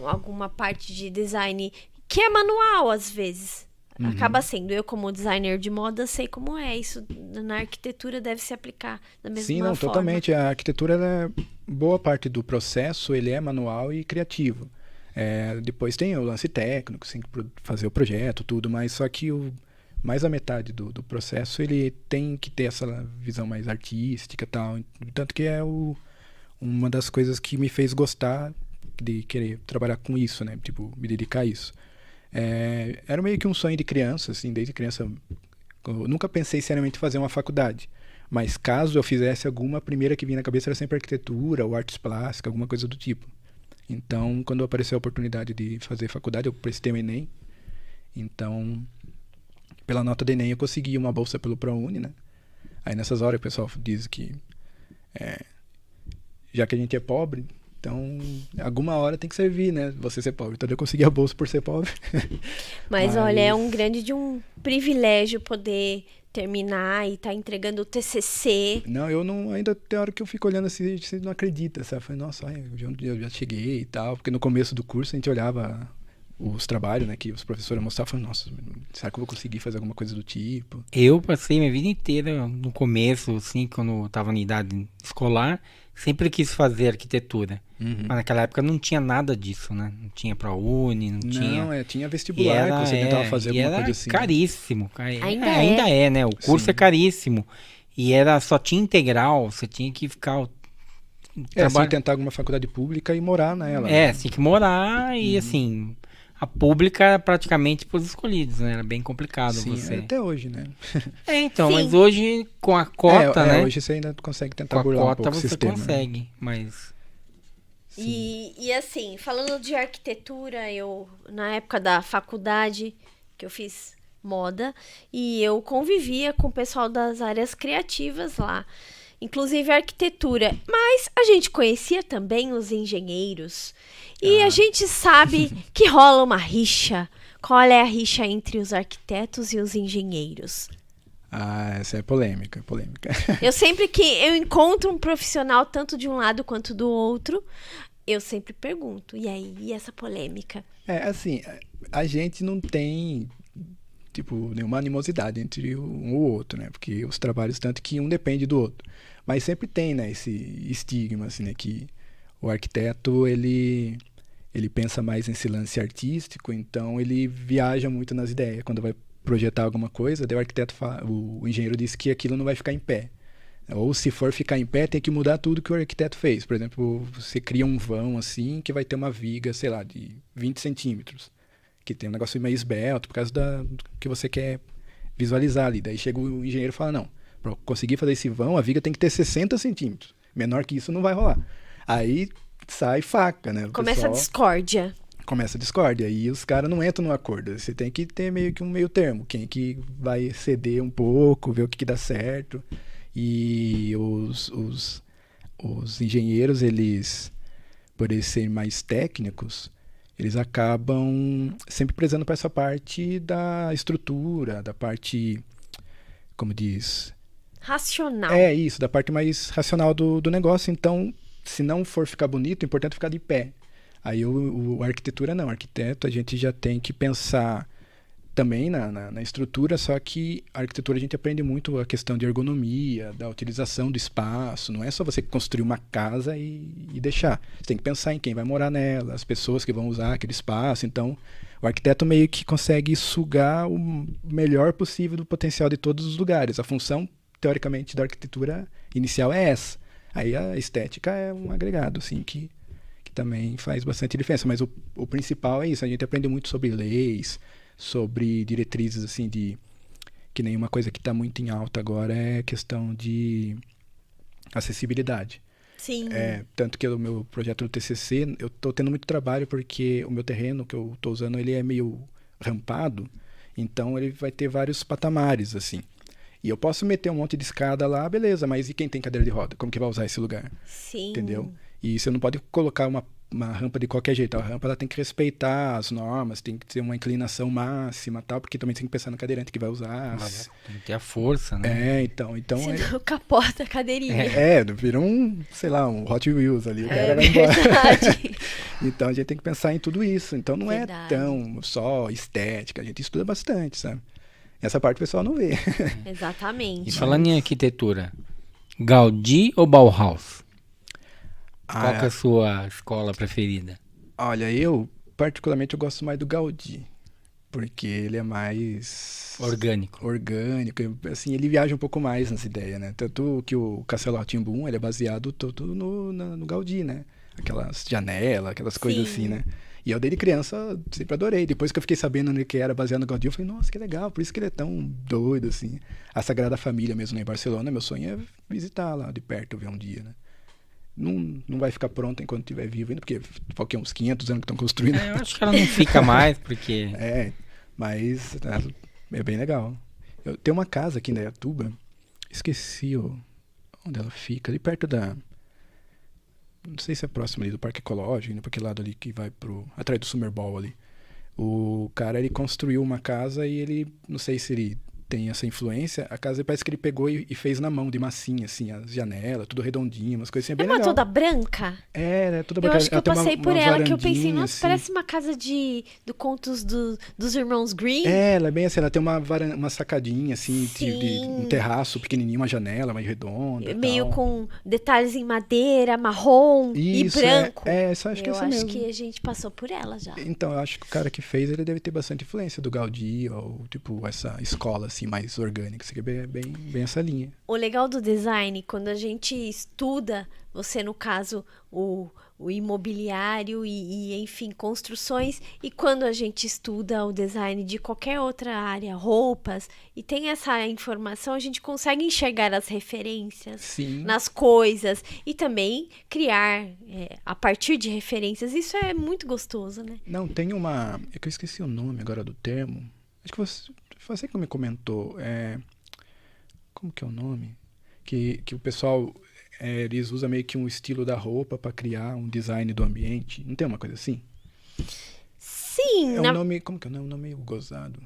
Alguma parte de design que é manual, às vezes. Acaba sendo. Eu, como designer de moda, sei como é. Isso na arquitetura deve se aplicar da mesma
Sim, não,
forma.
totalmente. A arquitetura, boa parte do processo, ele é manual e criativo. Depois tem o lance técnico, tem que fazer o projeto, tudo, mas só que mais a metade do processo, ele tem que ter essa visão mais artística e tal. Tanto que é uma das coisas que me fez gostar de querer trabalhar com isso, né? Tipo, me dedicar a isso. Era meio que um sonho de criança, assim, desde criança Eu nunca pensei seriamente em fazer uma faculdade. Mas caso eu fizesse alguma, a primeira que vinha na cabeça era sempre arquitetura ou artes plásticas, alguma coisa do tipo. Então, quando apareceu a oportunidade de fazer faculdade, eu prestei o Enem. Então, pela nota do Enem, eu consegui uma bolsa pelo ProUni, né? Aí nessas horas o pessoal diz que já que a gente é pobre, então alguma hora tem que servir, né? Você ser pobre. Então eu consegui a bolsa por ser pobre.
Mas olha, é um grande de um privilégio poder terminar e tá entregando o TCC.
Não, eu não... Ainda tem hora que eu fico olhando assim, você não acredita, sabe? Eu falei, nossa, eu já cheguei e tal. Porque no começo do curso a gente olhava os trabalhos, né? Que os professores mostravam, falando, nossa, será que eu vou conseguir fazer alguma coisa do tipo?
Eu passei minha vida inteira, no começo, assim, quando eu estava na idade escolar, sempre quis fazer arquitetura. Mas naquela época não tinha nada disso, né? Não tinha ProUni, não tinha...
tinha vestibular, que você tentava fazer alguma coisa assim.
Caríssimo.
Ainda
é, né? O curso
Sim.
é caríssimo. E só tinha integral, você tinha que ficar...
Assim, tentar alguma faculdade pública e morar nela.
Você tinha que morar e, assim... A pública era praticamente pros escolhidos, né? Era bem complicado
Sim,
você.
até hoje, né?
Então,
Sim.
mas hoje com a cota, né?
Hoje você ainda consegue tentar
Com a
burlar um
cota
pouco o
você
sistema.
consegue, mas...
E assim, falando de arquitetura, eu, na época da faculdade, que eu fiz moda, e eu convivia com o pessoal das áreas criativas lá, inclusive arquitetura, mas a gente conhecia também os engenheiros, e a gente sabe que rola uma rixa. Qual é a rixa entre os arquitetos e os engenheiros?
Essa é polêmica.
Eu sempre que eu encontro um profissional, tanto de um lado quanto do outro, eu sempre pergunto, e aí, e essa polêmica?
Assim, a gente não tem, tipo, nenhuma animosidade entre um ou outro, né? Porque os trabalhos, tanto que um depende do outro. Mas sempre tem, né, esse estigma, assim, né, que o arquiteto, ele pensa mais nesse lance artístico, então ele viaja muito nas ideias. Quando vai projetar alguma coisa, daí o arquiteto o engenheiro diz que aquilo não vai ficar em pé. Ou se for ficar em pé, tem que mudar tudo que o arquiteto fez. Por exemplo, você cria um vão assim, que vai ter uma viga, sei lá, de 20 centímetros. Que tem um negócio meio esbelto, por causa do que você quer visualizar ali. Daí chega o engenheiro e fala, não, para conseguir fazer esse vão, a viga tem que ter 60 centímetros. Menor que isso não vai rolar. Aí sai faca, né?
Começa a discórdia.
Começa a discórdia. E os caras não entram no acordo. Você tem que ter meio que um meio termo. Quem que vai ceder um pouco, ver o que dá certo. E os engenheiros, eles, por eles serem mais técnicos, eles acabam sempre prezando para essa parte da estrutura, da parte, como diz...
Racional.
Isso, da parte mais racional do negócio. Então, se não for ficar bonito, o importante é ficar de pé. Aí a arquitetura não, arquiteto a gente já tem que pensar também na estrutura, só que a arquitetura a gente aprende muito a questão de ergonomia, da utilização do espaço, não é só você construir uma casa e deixar. Você tem que pensar em quem vai morar nela, as pessoas que vão usar aquele espaço, então o arquiteto meio que consegue sugar o melhor possível do potencial de todos os lugares. A função, teoricamente, da arquitetura inicial é essa. Aí a estética é um agregado, assim, que também faz bastante diferença, mas o principal é isso, a gente aprende muito sobre leis, sobre diretrizes, assim, que nem uma coisa que está muito em alta agora é a questão de acessibilidade.
Sim.
Tanto que o meu projeto do TCC, eu estou tendo muito trabalho porque o meu terreno que eu estou usando, ele é meio rampado, então ele vai ter vários patamares, assim. E eu posso meter um monte de escada lá, beleza, mas e quem tem cadeira de roda? Como que vai usar esse lugar?
Sim.
Entendeu? E você não pode colocar uma rampa de qualquer jeito. A rampa ela tem que respeitar as normas, tem que ter uma inclinação máxima, tal, porque também tem que pensar no cadeirante que vai usar.
Mas tem que ter a força, né?
Então
Senão capota a cadeirinha.
Vira sei lá, um Hot Wheels ali, o cara vai embora.
Verdade.
Então a gente tem que pensar em tudo isso. Então não
Verdade.
é tão só estética, a gente estuda bastante, sabe? Essa parte o pessoal não vê.
Exatamente.
E falando em arquitetura, Gaudí ou Bauhaus? Qual que é a sua escola preferida?
Olha, eu particularmente eu gosto mais do Gaudí, porque ele é mais
Orgânico.
Assim, ele viaja um pouco mais nas ideias, né? Tanto que o Castelo Rá-Tim-Bum, ele é baseado todo no Gaudí, né? Aquelas janelas, aquelas coisas assim, né? E eu, desde criança, sempre adorei. Depois que eu fiquei sabendo que era baseado no Gaudí, eu falei, nossa, que legal, por isso que ele é tão doido, assim. A Sagrada Família mesmo, né, em Barcelona, meu sonho é visitar lá de perto, ver um dia, né. Não vai ficar pronta enquanto estiver vivo ainda, porque faltam uns 500 anos que estão construindo.
Eu acho que ela não fica mais, porque...
Mas é bem legal. Eu tenho uma casa aqui em Indaiatuba, esqueci onde ela fica, ali perto da... Não sei se é próximo ali do Parque Ecológico, indo para aquele lado ali que vai atrás do Summer Ball ali. O cara, ele construiu uma casa e ele, não sei se ele tem essa influência, a casa parece que ele pegou e fez na mão, de massinha, assim, as janelas, tudo redondinho, umas coisas assim, bem legal.
Toda branca?
É toda
branca. Eu acho que eu passei por ela, que eu pensei, nossa,
assim.
Parece uma casa do contos dos irmãos Grimm.
Ela é bem assim, ela tem uma sacadinha, assim, de um terraço pequenininho, uma janela mais redonda.
Meio com detalhes em madeira, marrom e branco.
Só acho que é essa mesmo.
Eu acho que a gente passou por ela já.
Então, eu acho que o cara que fez, ele deve ter bastante influência do Gaudí, ou tipo, essa escola, assim, mais orgânica. Isso aqui é bem essa linha.
O legal do design, quando a gente estuda, você no caso, o imobiliário e enfim, construções, e quando a gente estuda o design de qualquer outra área, roupas, e tem essa informação, a gente consegue enxergar as referências nas coisas e também criar a partir de referências. Isso é muito gostoso, né?
Não, tem uma... É que eu esqueci o nome agora do termo. Acho que você que me comentou. Como que é o nome? Que o pessoal... eles usam meio que um estilo da roupa para criar um design do ambiente. Não tem uma coisa assim?
Sim.
Um nome... Como que é o nome? Um nome meio gozado.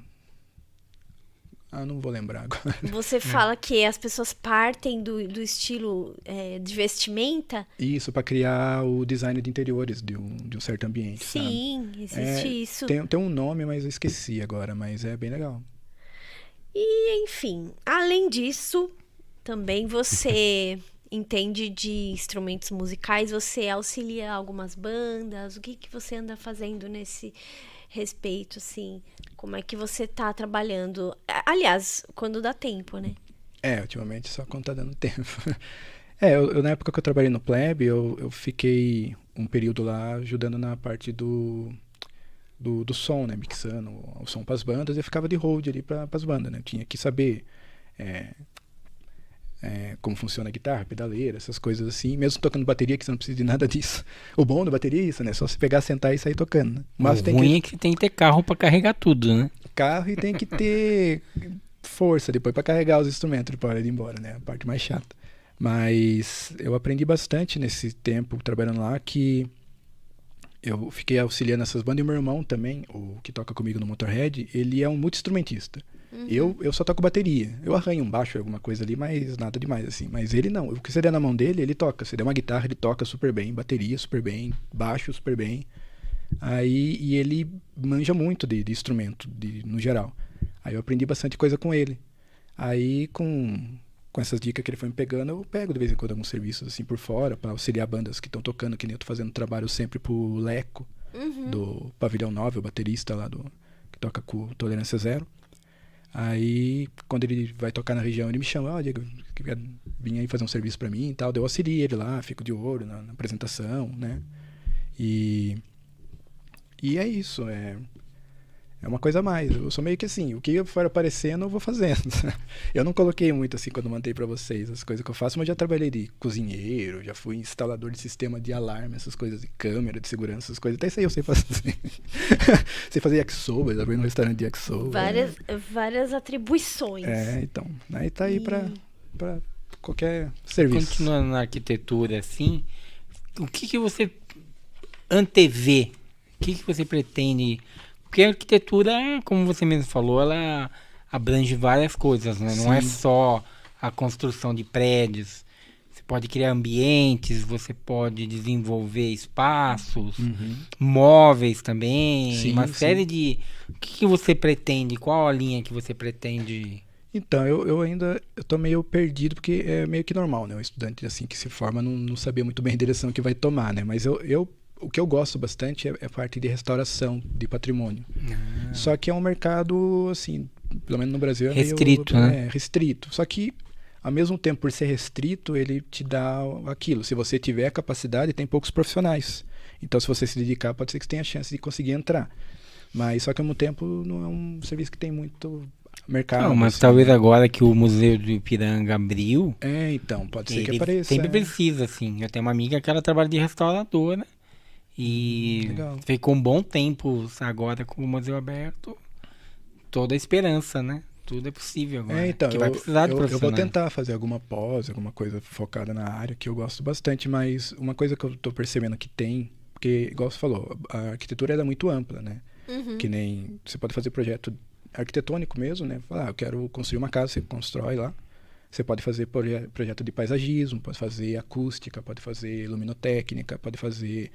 Não vou lembrar agora.
Você fala que as pessoas partem do estilo de vestimenta?
Isso, para criar o design de interiores de um certo ambiente.
Sim,
sabe?
existe isso.
Tem um nome, mas eu esqueci agora. Mas é bem legal.
E, enfim, além disso, também você... entende de instrumentos musicais, você auxilia algumas bandas, o que você anda fazendo nesse respeito, assim, como é que você tá trabalhando, aliás, quando dá tempo, né?
Ultimamente só quando tá dando tempo. Eu na época que eu trabalhei no Plebe, eu fiquei um período lá ajudando na parte do som, né, mixando o som pras bandas, eu ficava de hold ali pras bandas, né, eu tinha que saber como funciona a guitarra, pedaleira, essas coisas assim, mesmo tocando bateria, que você não precisa de nada disso. O bom da bateria é isso, né? Só se pegar, sentar e sair tocando, né?
Mas o ruim é que tem que ter carro pra carregar tudo, né?
Carro e tem que ter força depois pra carregar os instrumentos depois de ir embora, né? A parte mais chata. Mas eu aprendi bastante nesse tempo trabalhando lá, que eu fiquei auxiliando essas bandas, e o meu irmão também, o que toca comigo no Motorhead, ele é um multi-instrumentista. Eu só toco bateria. Eu arranho um baixo, alguma coisa ali, mas nada demais, assim. Mas ele não. O que você der na mão dele, ele toca. Você der uma guitarra, ele toca super bem. Bateria, super bem. Baixo, super bem. E ele manja muito de instrumento, no geral. Aí eu aprendi bastante coisa com ele. Aí, com essas dicas que ele foi me pegando, eu pego de vez em quando alguns serviços, assim, por fora, pra auxiliar bandas que estão tocando, que nem eu tô fazendo trabalho sempre pro Leco, do Pavilhão 9, o baterista lá que toca com Tolerância Zero. Aí, quando ele vai tocar na região, ele me chama, Diego, vim aí fazer um serviço pra mim e tal. Eu auxilio ele lá, fico de olho na apresentação, né? E é isso, é uma coisa a mais. Eu sou meio que assim, o que for aparecendo, eu vou fazendo. Eu não coloquei muito assim quando mandei pra vocês as coisas que eu faço, mas já trabalhei de cozinheiro, já fui instalador de sistema de alarme, essas coisas, de câmera de segurança, essas coisas. Até isso aí eu sei fazer. Sei fazer yakisoba, já fui no restaurante de yakisoba.
Várias atribuições.
Então. Aí tá aí pra qualquer serviço.
Continuando na arquitetura, assim, o que você antevê? O que você pretende? Porque a arquitetura, como você mesmo falou, ela abrange várias coisas, né? Não é só a construção de prédios. Você pode criar ambientes, você pode desenvolver espaços, móveis também, uma série de... O que você pretende? Qual a linha que você pretende?
Então, eu tô meio perdido, porque é meio que normal, né? Um estudante assim que se forma não saber muito bem a direção que vai tomar, né? Mas o que eu gosto bastante é a parte de restauração de patrimônio. Só que é um mercado, assim, pelo menos no Brasil,
restrito,
meio,
né?
Restrito. Só que ao mesmo tempo, por ser restrito, ele te dá aquilo. Se você tiver a capacidade, tem poucos profissionais. Então, se você se dedicar, pode ser que você tenha a chance de conseguir entrar. Mas, só que ao mesmo tempo, não é um serviço que tem muito mercado.
Não, mas
assim,
talvez agora que o Museu do Ipiranga abriu...
então, pode ser que
ele
apareça.
sempre precisa, assim. Eu tenho uma amiga que ela trabalha de restauradora e
Legal.
ficou um bom tempo agora com o museu aberto. Toda a esperança, né? Tudo é possível agora.
Então,
que vai precisar de
eu vou
profissionais.
tentar fazer alguma pós, alguma coisa focada na área, que eu gosto bastante, mas uma coisa que eu tô percebendo que tem, porque, igual você falou, a arquitetura ela é muito ampla, né? Que nem, você pode fazer projeto arquitetônico mesmo, né? Falar, eu quero construir uma casa, você constrói lá. Você pode fazer projeto de paisagismo, pode fazer acústica, pode fazer luminotécnica, pode fazer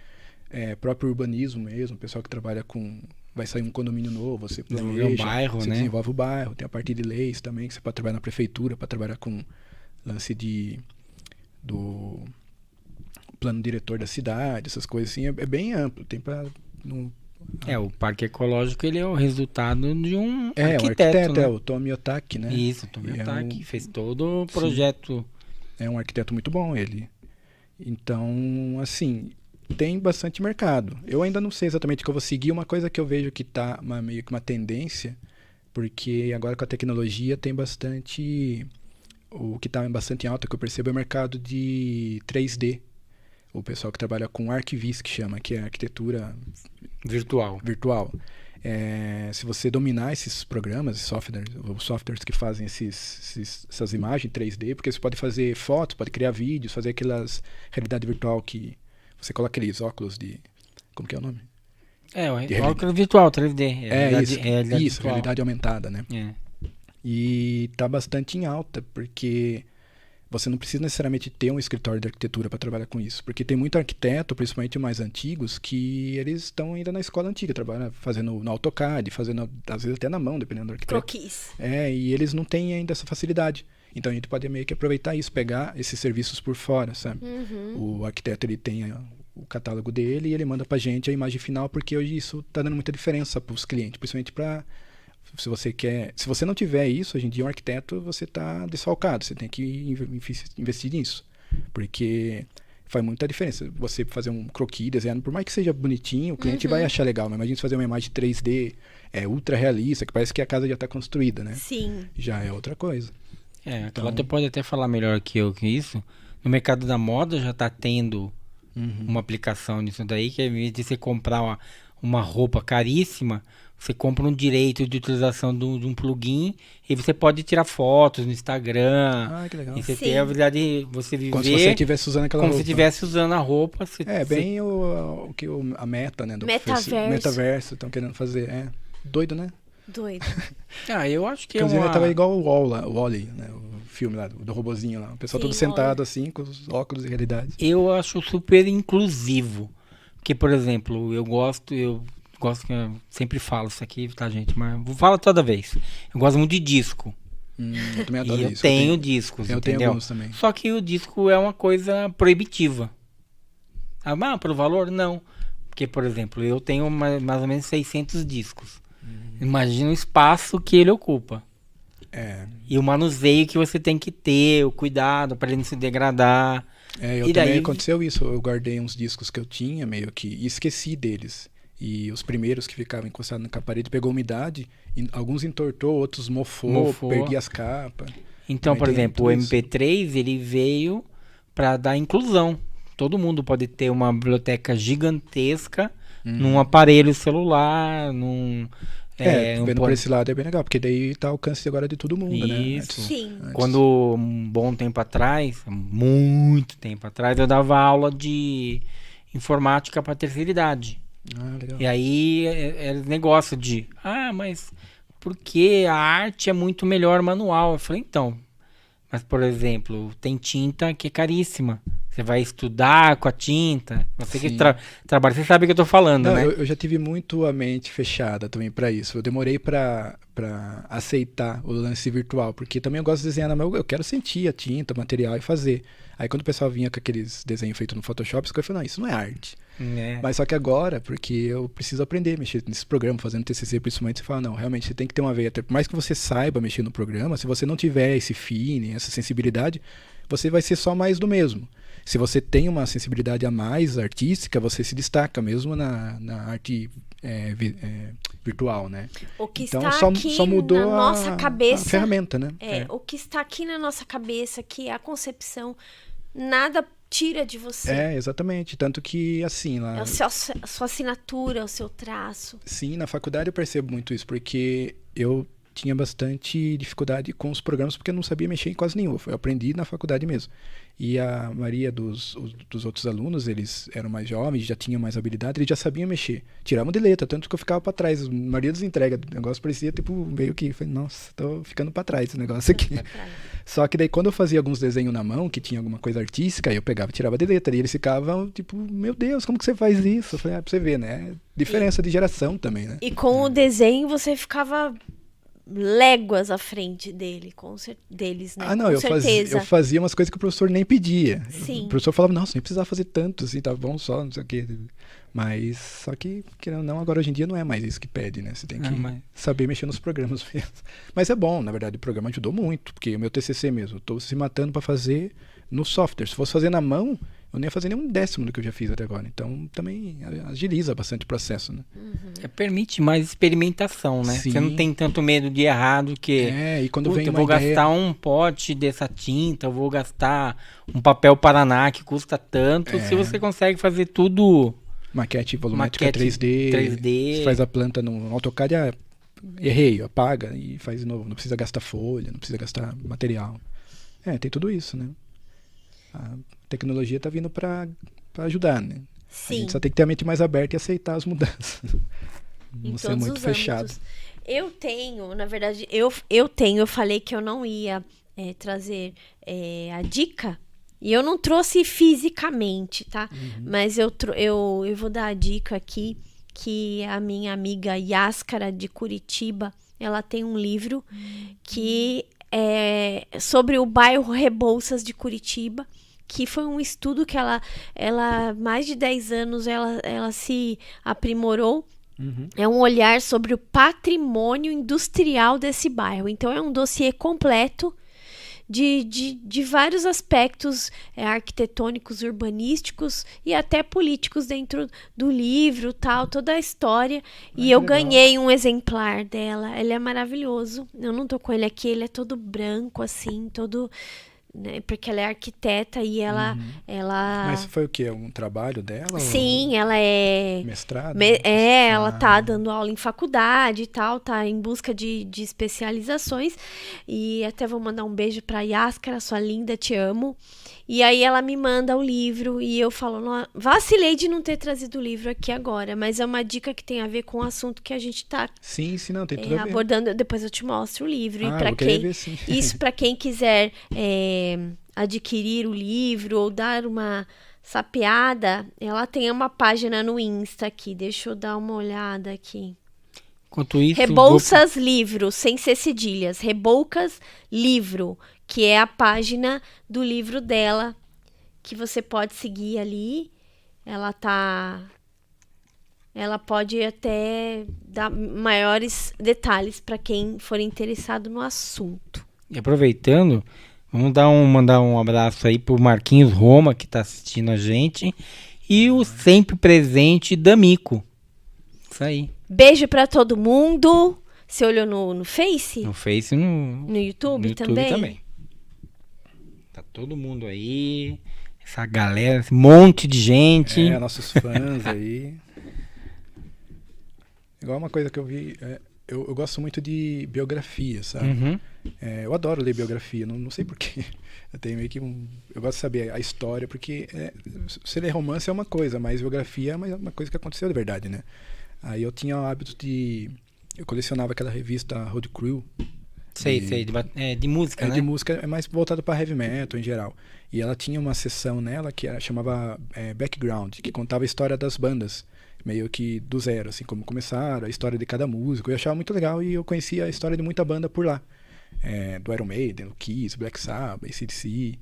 próprio urbanismo mesmo, o pessoal que trabalha com... Vai sair um condomínio novo, você planeja,
um bairro,
você
né?
desenvolve o bairro, tem a parte de leis também, que você pode trabalhar na prefeitura, para trabalhar com lance do plano diretor da cidade, essas coisas assim, é bem amplo, tem para...
o Parque Ecológico, ele é o resultado de um
um
arquiteto, né?
o Tomi Otaki, né?
Isso, o Tomi Otaki fez todo o projeto.
É um arquiteto muito bom, ele. Então, assim, tem bastante mercado. Eu ainda não sei exatamente o que eu vou seguir. Uma coisa que eu vejo que tá meio que uma tendência, porque agora com a tecnologia tem bastante... O que está bastante em alta, que eu percebo, é o mercado de 3D. O pessoal que trabalha com ArcVis, que chama, que é arquitetura
virtual.
Se você dominar esses programas, os softwares que fazem essas imagens 3D, porque você pode fazer fotos, pode criar vídeos, fazer aquelas realidade virtual que você coloca aqueles óculos de... Como que é o nome?
O óculos virtual, 3D.
Realidade aumentada, né? E tá bastante em alta, porque você não precisa necessariamente ter um escritório de arquitetura para trabalhar com isso, porque tem muito arquiteto, principalmente mais antigos, que eles estão ainda na escola antiga, trabalhando, fazendo no AutoCAD, fazendo às vezes até na mão, dependendo do arquiteto.
Croquis.
E eles não têm ainda essa facilidade. Então a gente pode meio que aproveitar isso, pegar esses serviços por fora, sabe? O arquiteto, ele tem o catálogo dele e ele manda pra gente a imagem final, porque hoje isso tá dando muita diferença para os clientes, principalmente para... Se você não tiver isso, hoje em dia um arquiteto, você está desfalcado, você tem que investir nisso, porque faz muita diferença. Você fazer um croquis, desenhando, por mais que seja bonitinho, o cliente vai achar legal, mas imagina você fazer uma imagem 3D, ultra realista, que parece que a casa já está construída, né?
Sim.
Já é outra coisa.
A Cláudia pode até falar melhor que eu que isso. No mercado da moda já está tendo uma aplicação nisso daí, que ao invés de você comprar uma roupa caríssima, você compra um direito de utilização de um plugin e você pode tirar fotos no Instagram.
Que legal.
E você tem a habilidade de você viver
como se você estivesse usando aquela roupa.
Como se estivesse usando a roupa.
Bem a meta, né? Do metaverso estão querendo fazer. Doido, né?
Doido.
Eu acho que
inclusive tava igual o Wall-E, né? O filme lá, do robozinho lá. O pessoal todo sentado assim, com os óculos de realidade.
Eu acho super inclusivo. Porque, por exemplo, eu gosto que eu sempre falo isso aqui, tá, gente? Mas vou falar toda vez. Eu gosto muito de disco.
Eu também adoro
eu
isso.
Tenho discos,
eu
entendeu?
tenho alguns também.
Só que o disco é uma coisa proibitiva. Pelo valor? Não. Porque, por exemplo, eu tenho mais ou menos 600 discos. Imagina o espaço que ele ocupa. E o manuseio que você tem que ter, o cuidado para ele não se degradar.
Também aconteceu isso. Eu guardei uns discos que eu tinha meio que e esqueci deles. E os primeiros que ficavam encostados na parede pegou umidade, alguns entortou, outros mofou. Perdi as capas.
Então, por exemplo, o MP3 ele veio para dar inclusão. Todo mundo pode ter uma biblioteca gigantesca num aparelho celular,
vendo por esse lado é bem legal, porque daí tá ao alcance agora de todo mundo, né?
Isso. Sim.
Quando, um bom tempo atrás, muito tempo atrás, eu dava aula de informática para terceira idade.
Legal.
E aí era negócio de, mas porque a arte é muito melhor manual. Eu falei, então, mas por exemplo, tem tinta que é caríssima. Você vai estudar com a tinta. Você que trabalha, você sabe o que eu tô falando, né?
Eu já tive muito a mente fechada também para isso. Eu demorei para aceitar o lance virtual, porque também eu gosto de desenhar na mão. Eu quero sentir a tinta, o material e fazer. Aí quando o pessoal vinha com aqueles desenhos feitos no Photoshop, eu falei, não, isso não é arte. Mas só que agora, porque eu preciso aprender a mexer nesse programa, fazendo TCC principalmente, você fala, não, realmente você tem que ter uma veia, por mais que você saiba mexer no programa, se você não tiver esse feeling, essa sensibilidade, você vai ser só mais do mesmo. Se você tem uma sensibilidade a mais artística, você se destaca mesmo na arte virtual, né?
O que
então,
está aqui
só mudou
na nossa cabeça,
a ferramenta, né?
O que está aqui na nossa cabeça, que é a concepção, nada tira de você.
Exatamente. Tanto que, assim... Lá,
a sua assinatura, o seu traço.
Sim, na faculdade eu percebo muito isso, porque eu tinha bastante dificuldade com os programas, porque eu não sabia mexer em quase nenhum. Eu aprendi na faculdade mesmo. E a maioria dos outros alunos, eles eram mais jovens, já tinham mais habilidade, eles já sabiam mexer. Tiravam de letra, tanto que eu ficava para trás. A maioria das entregas do negócio parecia, tipo, meio que... Falei, nossa, tô ficando para trás esse negócio aqui. Só que daí, quando eu fazia alguns desenhos na mão, que tinha alguma coisa artística, aí eu pegava e tirava de letra. E eles ficavam, tipo, meu Deus, como que você faz isso? Eu falei, pra você ver, né? Diferença de geração também, né?
E com o desenho, você ficava... léguas à frente deles, né?
Não, eu fazia umas coisas que o professor nem pedia.
Sim.
O professor falava, nossa, nem precisava fazer tanto, assim, tá bom só, não sei o quê. Mas, só que, querendo ou não, agora hoje em dia não é mais isso que pede, né? Você tem que saber mexer nos programas mesmo. Mas é bom, na verdade, o programa ajudou muito, porque o meu TCC mesmo, eu tô se matando para fazer no software. Se fosse fazer na mão, eu nem ia fazer nem 1/10 do que eu já fiz até agora. Então, também agiliza bastante o processo, né?
Permite mais experimentação, né?
Sim.
Você não tem tanto medo de errar do que...
e quando vem
eu
uma
vou
ideia...
gastar um pote dessa tinta, eu vou gastar um papel Paraná que custa tanto, se você consegue fazer tudo...
Maquete volumétrica 3D. Você faz a planta no AutoCAD, errei, apaga e faz de novo. Não precisa gastar folha, não precisa gastar material. Tem tudo isso, né? A tecnologia está vindo para ajudar, né?
Sim.
A gente só tem que ter a mente mais aberta e aceitar as mudanças. Não ser muito fechado.
Eu tenho, na verdade, eu falei que eu não ia trazer a dica, e eu não trouxe fisicamente, tá? Mas eu vou dar a dica aqui, que a minha amiga Yáscara de Curitiba, ela tem um livro que é sobre o bairro Rebouças de Curitiba, que foi um estudo que ela mais de 10 anos, ela se aprimorou. É um olhar sobre o patrimônio industrial desse bairro. Então, é um dossiê completo de vários aspectos arquitetônicos, urbanísticos e até políticos dentro do livro, toda a história. E eu ganhei um exemplar dela. Ele é maravilhoso. Eu não tô com ele aqui, ele é todo branco, assim, todo... né, porque ela é arquiteta e ela...
Mas foi o quê? Um trabalho dela?
Sim, ela é...
mestrado?
Ela tá dando aula em faculdade e tal, tá em busca de especializações. E até vou mandar um beijo pra Yáscara, sua linda, te amo. E aí ela me manda o livro e eu falo, vacilei de não ter trazido o livro aqui agora, mas é uma dica que tem a ver com o assunto que a gente tá
sim, não, tem tudo a ver.
Abordando. Depois eu te mostro o livro. E
para quem ver, sim.
Isso para quem quiser adquirir o livro ou dar uma sapeada, ela tem uma página no Insta aqui. Deixa eu dar uma olhada aqui.
Enquanto isso,
Rebouças Livro, sem ser cedilhas. Rebouças Livro, que é a página do livro dela, que você pode seguir ali. Ela pode até dar maiores detalhes para quem for interessado no assunto.
E aproveitando, vamos mandar um abraço aí pro Marquinhos Roma, que está assistindo a gente, e o sempre presente D'Amico. Isso aí.
Beijo para todo mundo. Você olhou no Face?
No Face e
no YouTube também?
Tá todo mundo aí, essa galera, esse monte de gente.
Nossos fãs aí. Igual uma coisa que eu vi, eu gosto muito de biografia, sabe? Eu adoro ler biografia, não sei porquê. Eu tenho meio que eu gosto de saber a história, porque se ler romance é uma coisa, mas biografia é uma coisa que aconteceu de verdade, né? Aí eu tinha o hábito eu colecionava aquela revista Road Crew.
Sei, de música, né?
De música, é mais voltado para heavy metal em geral. E ela tinha uma seção nela que chamava Background, que contava a história das bandas, meio que do zero, assim, como começaram, a história de cada músico. Eu achava muito legal e eu conhecia a história de muita banda por lá. Do Iron Maiden, do Kiss, Black Sabbath, AC/DC.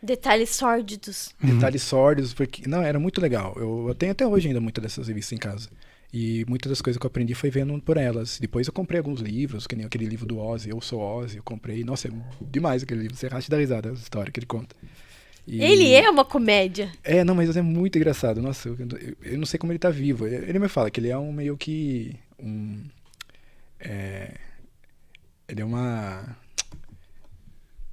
Detalhes sórdidos.
Detalhes sórdidos, porque... Não, era muito legal. Eu tenho até hoje ainda muitas dessas revistas em casa. E muitas das coisas que eu aprendi foi vendo por elas. Depois eu comprei alguns livros, que nem aquele livro do Ozzy, Eu Sou Ozzy, eu comprei. Nossa, é demais aquele livro. Você racha da risada, a história que ele conta.
Ele é uma comédia.
Não, mas é muito engraçado. Nossa, eu não sei como ele tá vivo. Ele me fala que ele é um meio que... ele é uma...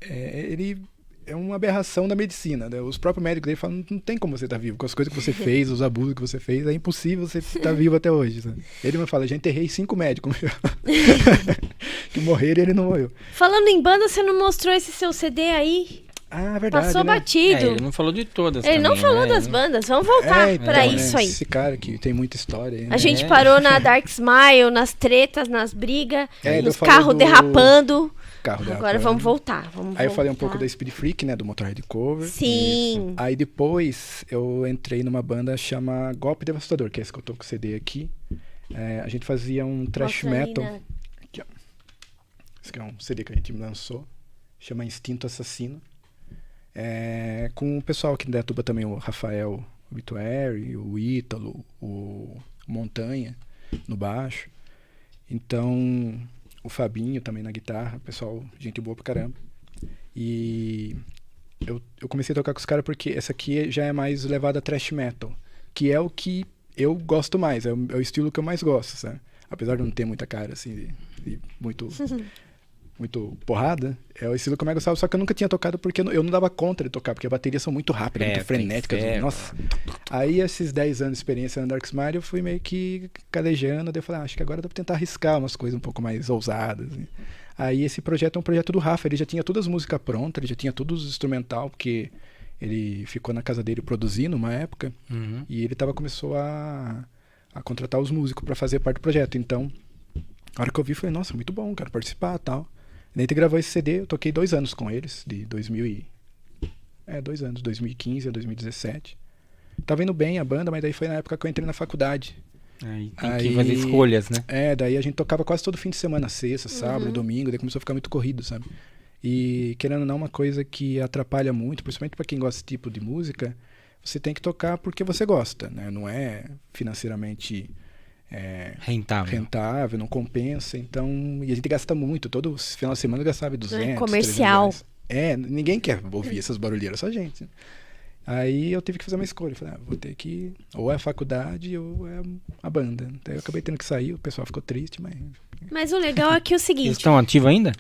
ele é uma aberração da medicina, né? Os próprios médicos dele falam, não tem como você estar vivo. Com as coisas que você fez, os abusos que você fez, é impossível você estar vivo até hoje. Sabe? Ele me fala, já enterrei 5 médicos que morreram e ele não morreu.
Falando em banda, você não mostrou esse seu CD aí?
Ah, verdade,
Passou
né?
batido.
Ele não falou de todas
Ele
também,
não falou
né?
das bandas. Vamos voltar pra isso aí.
Esse cara que tem muita história aí, né?
A gente parou na Dark Smile, nas tretas, nas brigas, nos
eu falei
carros
do
derrapando.
carro derrapando.
Agora vamos voltar.
Aí eu falei um pouco da Speed Freak, né? Do Motorhead Cover.
Sim.
Isso. Aí depois eu entrei numa banda chama Golpe Devastador, que é esse que eu tô com o CD aqui. A gente fazia um thrash metal. Aqui, ó. Esse aqui é um CD que a gente lançou. Chama Instinto Assassino. Com o pessoal aqui da tuba também, o Rafael Obituary, o Ítalo, o Montanha no baixo. Então, o Fabinho também na guitarra, pessoal, gente boa pra caramba. E eu comecei a tocar com os caras porque essa aqui já é mais levada a thrash metal, que é o que eu gosto mais, é o estilo que eu mais gosto, sabe? Apesar de não ter muita cara, assim, de muito... muito porrada, é o estilo que eu mais gostava, só que eu nunca tinha tocado porque eu não dava conta de tocar, porque as baterias são muito rápidas, muito frenéticas. Nossa. Aí, esses 10 anos de experiência na Dark Smile, eu fui meio que calejando, daí eu falei, acho que agora dá pra tentar arriscar umas coisas um pouco mais ousadas. Assim. Aí, esse projeto é um projeto do Rafa, ele já tinha todas as músicas prontas, ele já tinha tudo os instrumental, porque ele ficou na casa dele produzindo uma época, e ele começou a contratar os músicos pra fazer parte do projeto. Então, a hora que eu vi, eu falei, nossa, muito bom, quero participar e tal. A gente gravou esse CD, eu toquei 2 anos com eles, de 2 anos, 2015 a 2017. Tava indo bem a banda, mas daí foi na época que eu entrei na faculdade.
Aí tem que fazer escolhas, né?
Daí a gente tocava quase todo fim de semana, sexta, sábado, domingo, daí começou a ficar muito corrido, sabe? E querendo ou não, uma coisa que atrapalha muito, principalmente pra quem gosta desse tipo de música, você tem que tocar porque você gosta, né? Não é financeiramente... rentável, não compensa, então, e a gente gasta muito, todo final de semana eu gastava 200,
comercial.
300 ninguém quer ouvir essas barulheiras, só gente. Aí eu tive que fazer uma escolha, eu falei, vou ter que, ou é a faculdade ou é a banda. Então eu acabei tendo que sair, o pessoal ficou triste,
Mas o legal é que é o seguinte...
Eles estão ativos ainda?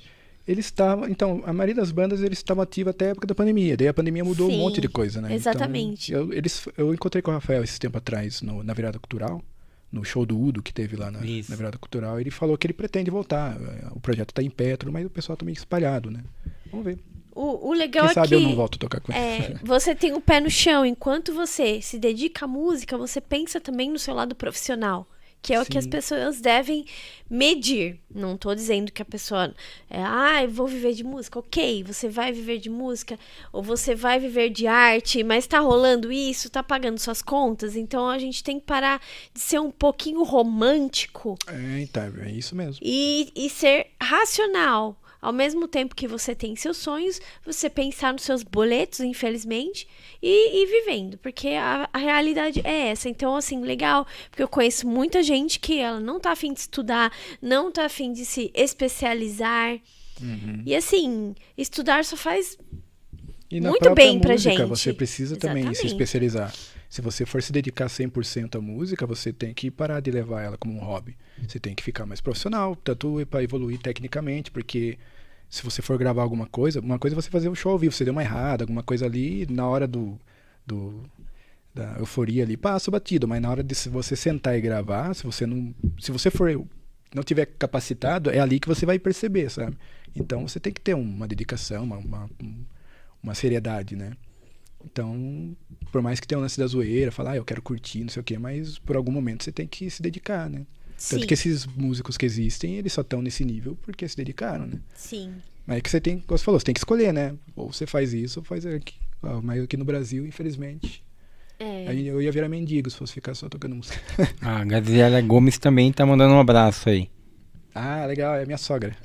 Eles estavam, então, a maioria das bandas eles estavam ativas até a época da pandemia, daí a pandemia mudou um monte de coisa, né?
Exatamente.
Então, eu encontrei com o Rafael esse tempo atrás na Virada Cultural, no show do Udo que teve lá na Virada Cultural, ele falou que ele pretende voltar. O projeto está em pé, mas o pessoal está meio espalhado, né? Vamos ver.
O legal
Quem sabe
que
eu não volto a tocar com ele.
Você tem o pé no chão. Enquanto você se dedica à música, você pensa também no seu lado profissional. Que é o que as pessoas devem medir. Não tô dizendo que a pessoa... eu vou viver de música. Ok, você vai viver de música. Ou você vai viver de arte. Mas tá rolando isso? Tá pagando suas contas? Então a gente tem que parar de ser um pouquinho romântico.
Então, é isso mesmo.
E ser racional. Ao mesmo tempo que você tem seus sonhos, você pensar nos seus boletos, infelizmente, e vivendo. Porque a realidade é essa. Então, assim, legal. Porque eu conheço muita gente que ela não tá afim de estudar, não tá afim de se especializar. E, assim, estudar só faz muito bem pra gente.
Você precisa também se especializar. Se você for se dedicar 100% à música, você tem que parar de levar ela como um hobby. Você tem que ficar mais profissional, tanto para evoluir tecnicamente, porque se você for gravar alguma coisa, uma coisa é você fazer um show ao vivo, você deu uma errada, alguma coisa ali, na hora da euforia ali, passa batido, mas na hora de você sentar e gravar, se você não tiver capacitado, é ali que você vai perceber, sabe? Então você tem que ter uma dedicação, uma seriedade, né? Então, por mais que tenha um lance da zoeira, falar, eu quero curtir, não sei o quê, mas por algum momento você tem que se dedicar, né?
Sim.
Tanto que esses músicos que existem, eles só estão nesse nível porque se dedicaram, né?
Sim.
Mas é que você tem, como você falou, você tem que escolher, né? Ou você faz isso, ou faz aqui. Mas aqui no Brasil, infelizmente, aí eu ia virar mendigo se fosse ficar só tocando música.
A Gabriela Gomes também tá mandando um abraço aí.
Ah, legal, é minha sogra.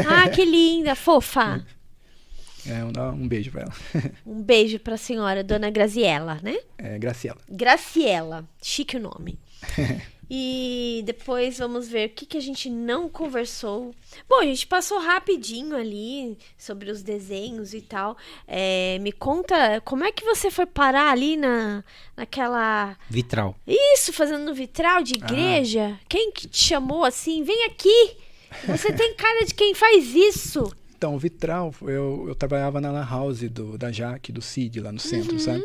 Ah, que linda, fofa.
Um beijo pra ela.
Um beijo pra senhora, dona Graziella, né?
Graciela.
Graciela, chique o nome. E depois vamos ver o que a gente não conversou. Bom, a gente passou rapidinho ali sobre os desenhos e tal. Me conta, como é que você foi parar ali naquela...
Vitral.
Isso, fazendo vitral de igreja. Quem que te chamou assim? Vem aqui! Você tem cara de quem faz isso.
Então, o vitral, eu trabalhava na Lan House da Jaque, do Cid, lá no centro, sabe?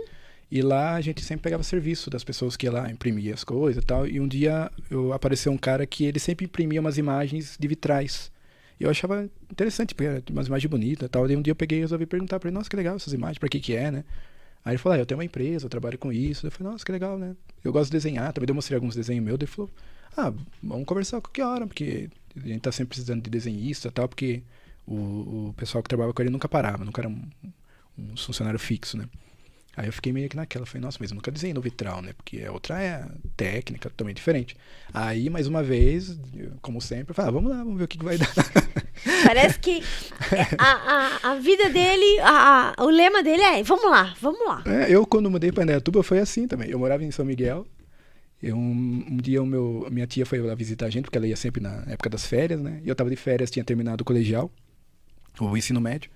E lá a gente sempre pegava serviço das pessoas que ia lá imprimir as coisas e tal. E um dia apareceu um cara que ele sempre imprimia umas imagens de vitrais. E eu achava interessante, porque era umas imagens bonitas e tal. E um dia eu peguei e resolvi perguntar pra ele, nossa, que legal essas imagens, pra que é, né? Aí ele falou, eu tenho uma empresa, eu trabalho com isso. Eu falei, nossa, que legal, né? Eu gosto de desenhar, também demonstrei alguns desenhos meus. Ele falou, vamos conversar a qualquer hora, porque a gente tá sempre precisando de desenhista e tal, porque o pessoal que trabalhava com ele nunca parava, nunca era um funcionário fixo, né? Aí eu fiquei meio que naquela, falei, nossa, mas eu nunca desenhei no vitral, né? Porque a outra é técnica, também diferente. Aí, mais uma vez, como sempre, eu falei, vamos lá, vamos ver o que vai dar.
Parece que a vida dele, o lema dele é, vamos lá.
Eu, quando mudei para Indaiatuba, foi assim também. Eu morava em São Miguel. Um dia minha tia foi lá visitar a gente, porque ela ia sempre na época das férias, né? E eu tava de férias, tinha terminado o colegial, o ensino médio.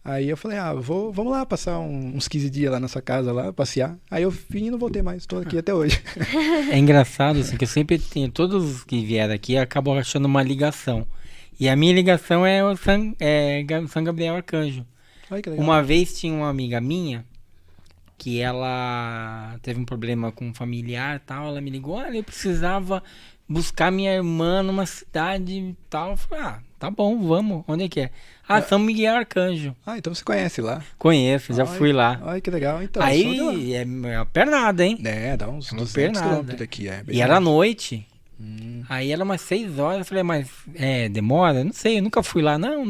Aí eu falei, vamos lá passar uns 15 dias lá nessa casa, lá, passear. Aí eu vim e não voltei mais, tô aqui até hoje.
É engraçado, assim, que eu sempre tenho, todos os que vieram aqui acabam achando uma ligação. E a minha ligação é o São Gabriel Arcanjo.
Ai, que legal.
Uma vez tinha uma amiga minha, que ela teve um problema com um familiar e tal, ela me ligou, olha, eu precisava buscar minha irmã numa cidade e tal. Eu falei, tá bom, vamos, onde é que é? São Miguel Arcanjo.
Então você conhece lá?
Conheço, já fui lá.
Ai, que legal, então.
Aí é uma pernada, hein?
Dá uns
É uma
200
pernada.
quilômetros daqui.
E era à noite. Aí era umas 6 horas, eu falei, mas demora? Não sei, eu nunca fui lá. Não,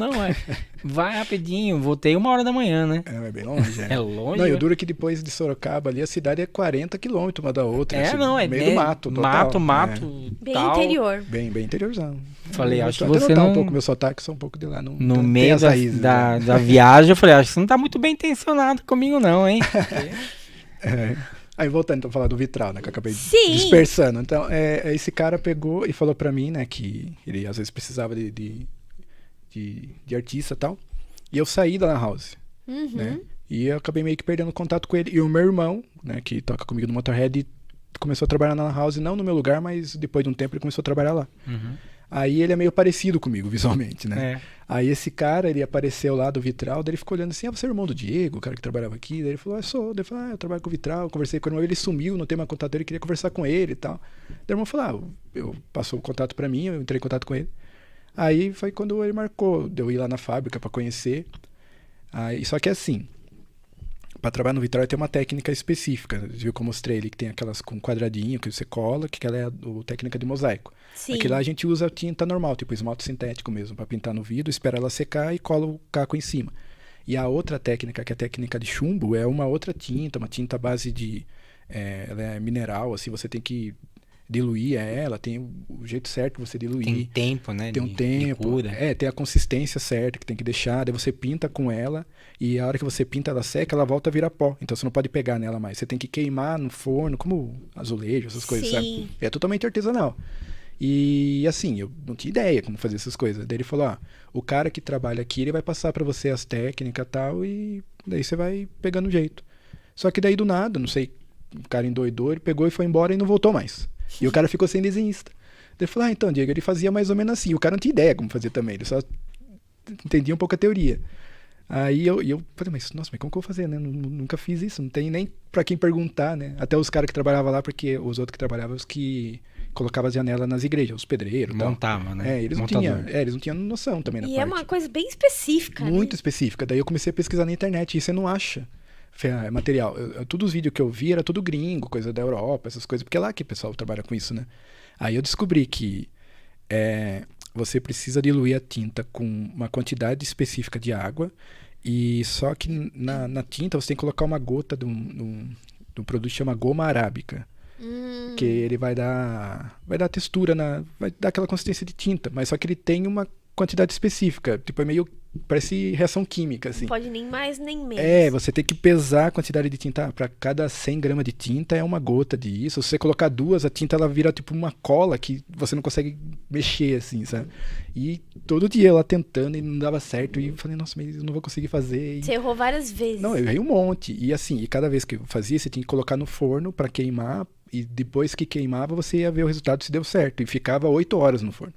vai rapidinho, voltei 1 hora da manhã, né?
É bem longe,
É longe.
Não, e o duro é que depois de Sorocaba ali, a cidade é 40 quilômetros uma da outra.
É
meio do mato, total.
Mato.
Bem
tal.
interior.
Bem interiorzão.
Falei, acho que
Vou
você
notar
não...
um pouco meu sotaque, sou um pouco de lá.
No meio da viagem, eu falei, acho que você não tá muito bem intencionado comigo não, hein?
Aí voltando então a falar do vitral, né, que eu acabei
Sim.
dispersando. Então, esse cara pegou e falou pra mim, né, que ele às vezes precisava de artista e tal. E eu saí da Lan House, né? E eu acabei meio que perdendo contato com ele. E o meu irmão, né, que toca comigo no Motorhead, começou a trabalhar na Lan House, não no meu lugar, mas depois de um tempo ele começou a trabalhar lá. Aí ele é meio parecido comigo, visualmente, né? Aí esse cara, ele apareceu lá do vitral, daí ele ficou olhando assim, você é irmão do Diego, o cara que trabalhava aqui? Daí ele falou, sou. Daí ele falou, eu trabalho com vitral, conversei com o irmão, ele sumiu, não tem mais contato dele, queria conversar com ele e tal. Daí o irmão falou, eu passou o contato pra mim, eu entrei em contato com ele. Aí foi quando ele marcou, de eu ir lá na fábrica pra conhecer. Aí, só que assim, para trabalhar no vitral tem uma técnica específica. Viu que eu mostrei ali que tem aquelas com quadradinho que você cola, que ela é a técnica de mosaico.
Sim.
Aqui lá a gente usa tinta normal, tipo esmalte sintético mesmo, para pintar no vidro, espera ela secar e cola o caco em cima. E a outra técnica, que é a técnica de chumbo, é uma outra tinta, uma tinta à base de... ela é mineral, assim, você tem que diluir ela, tem o jeito certo de você diluir.
Tem tempo, né?
Tem um tempo.
Cura.
Tem a consistência certa que tem que deixar, daí você pinta com ela e a hora que você pinta ela seca, ela volta a virar pó. Então você não pode pegar nela mais. Você tem que queimar no forno, como azulejo, essas coisas, sabe? É totalmente artesanal. E assim, eu não tinha ideia como fazer essas coisas. Daí ele falou, o cara que trabalha aqui, ele vai passar pra você as técnicas e tal, e daí você vai pegando jeito. Só que daí do nada, não sei, o cara endoidou, ele pegou e foi embora e não voltou mais. E o cara ficou sem desenhista. Daí eu falei, então, Diego, ele fazia mais ou menos assim. O cara não tinha ideia como fazer também, ele só entendia um pouco a teoria. Aí eu falei, mas como que eu vou fazer, né? Nunca fiz isso, não tem nem pra quem perguntar, né? Até os caras que trabalhavam lá, porque os outros que trabalhavam, os que colocavam as janelas nas igrejas, os pedreiros.
Montavam, né?
Eles não tinham noção também na
parte.
E
é uma coisa bem específica,
muito
né?
específica. Daí eu comecei a pesquisar na internet e você não acha material. Todos os vídeos que eu vi era tudo gringo, coisa da Europa, essas coisas, porque é lá que o pessoal trabalha com isso, né? Aí eu descobri que você precisa diluir a tinta com uma quantidade específica de água, e só que na tinta você tem que colocar uma gota de um produto que chama goma arábica, que ele vai dar textura, vai dar aquela consistência de tinta, mas só que ele tem uma quantidade específica, tipo é meio parece reação química, assim.
Não pode nem mais nem menos.
Você tem que pesar a quantidade de tinta. Para cada 100 gramas de tinta é uma gota disso. Se você colocar 2, a tinta ela vira tipo uma cola que você não consegue mexer, assim, sabe? E todo dia eu lá tentando e não dava certo. E eu falei, nossa, mas eu não vou conseguir fazer.
Você errou várias vezes.
Não, eu errei um monte. E assim, e cada vez que eu fazia, você tinha que colocar no forno para queimar. E depois que queimava, você ia ver o resultado se deu certo. E ficava 8 horas no forno.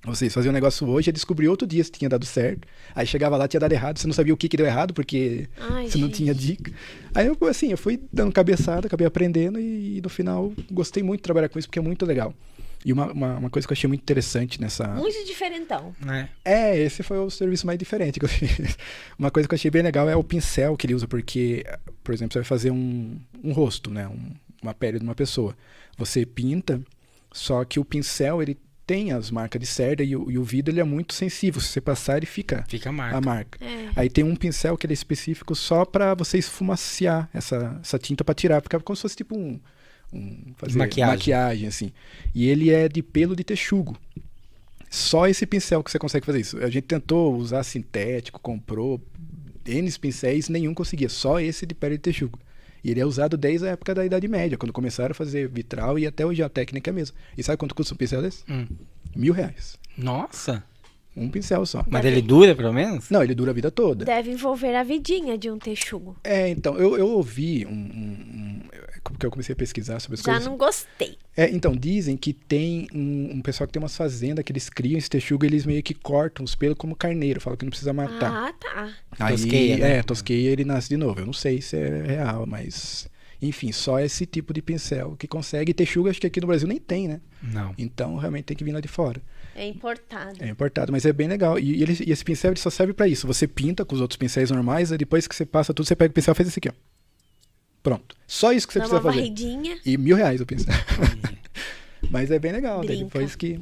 Vocês faziam um negócio hoje, ia descobrir outro dia se tinha dado certo. Aí chegava lá, tinha dado errado, você não sabia o que deu errado, porque você não tinha dica. Aí eu fui dando cabeçada, acabei aprendendo e no final gostei muito de trabalhar com isso, porque é muito legal. E uma coisa que eu achei muito interessante nessa...
Muito diferentão.
Esse foi o serviço mais diferente que eu fiz. Uma coisa que eu achei bem legal é o pincel que ele usa, porque, por exemplo, você vai fazer um rosto, né? Uma pele de uma pessoa. Você pinta, só que o pincel, ele tem as marcas de cerda e o vidro ele é muito sensível. Se você passar, ele fica a marca. Aí tem um pincel que ele é específico só para você esfumaciar essa tinta para tirar, porque é como se fosse tipo fazer maquiagem assim. E ele é de pelo de texugo. Só esse pincel que você consegue fazer isso. A gente tentou usar sintético, comprou N pincéis, nenhum conseguia. Só esse de pele de texugo. E ele é usado desde a época da Idade Média, quando começaram a fazer vitral e até hoje a técnica é a mesma. E sabe quanto custa um pincel desse? R$1.000.
Nossa!
Um pincel só.
Mas ele dura, pelo menos?
Não, ele dura a vida toda.
Deve envolver a vidinha de um texugo.
Então, eu ouvi porque eu comecei a pesquisar sobre as coisas.
Já não gostei.
Então, dizem que tem um pessoal que tem umas fazendas que eles criam esse texugo e eles meio que cortam os pelos como carneiro. Falam que não precisa matar.
Ah, tá.
Aí,
tosqueia, né?
Tosqueia ele nasce de novo. Eu não sei se é real, mas... Enfim, só esse tipo de pincel que consegue. Texugo acho que aqui no Brasil nem tem, né?
Não.
Então, realmente tem que vir lá de fora.
É importado.
É importado, mas é bem legal. E esse pincel ele só serve pra isso. Você pinta com os outros pincéis normais, aí depois que você passa tudo, você pega o pincel e faz esse aqui, ó. Pronto. Só isso que você precisa fazer.
Varridinha.
E R$1.000 o pincel. Mas é bem legal. Daí depois que...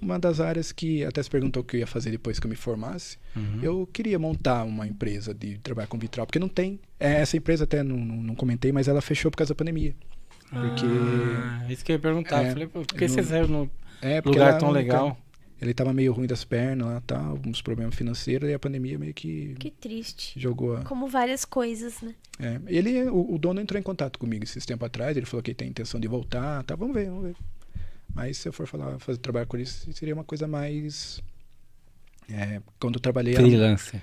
uma das áreas que até se perguntou o que eu ia fazer depois que eu me formasse, eu queria montar uma empresa de trabalhar com vitral, porque não tem. Essa empresa até não comentei, mas ela fechou por causa da pandemia. Porque...
isso que eu ia perguntar. Eu falei, por que você saiu no
porque
lugar tão legal? Ele
tava meio ruim das pernas lá, tá, alguns problemas financeiros, e a pandemia meio que...
Que triste.
Jogou
Como várias coisas, né?
O dono entrou em contato comigo esses tempos atrás, ele falou que tem intenção de voltar, tá, vamos ver. Mas se eu for fazer trabalho com isso, seria uma coisa mais... quando eu trabalhei...
Freelance.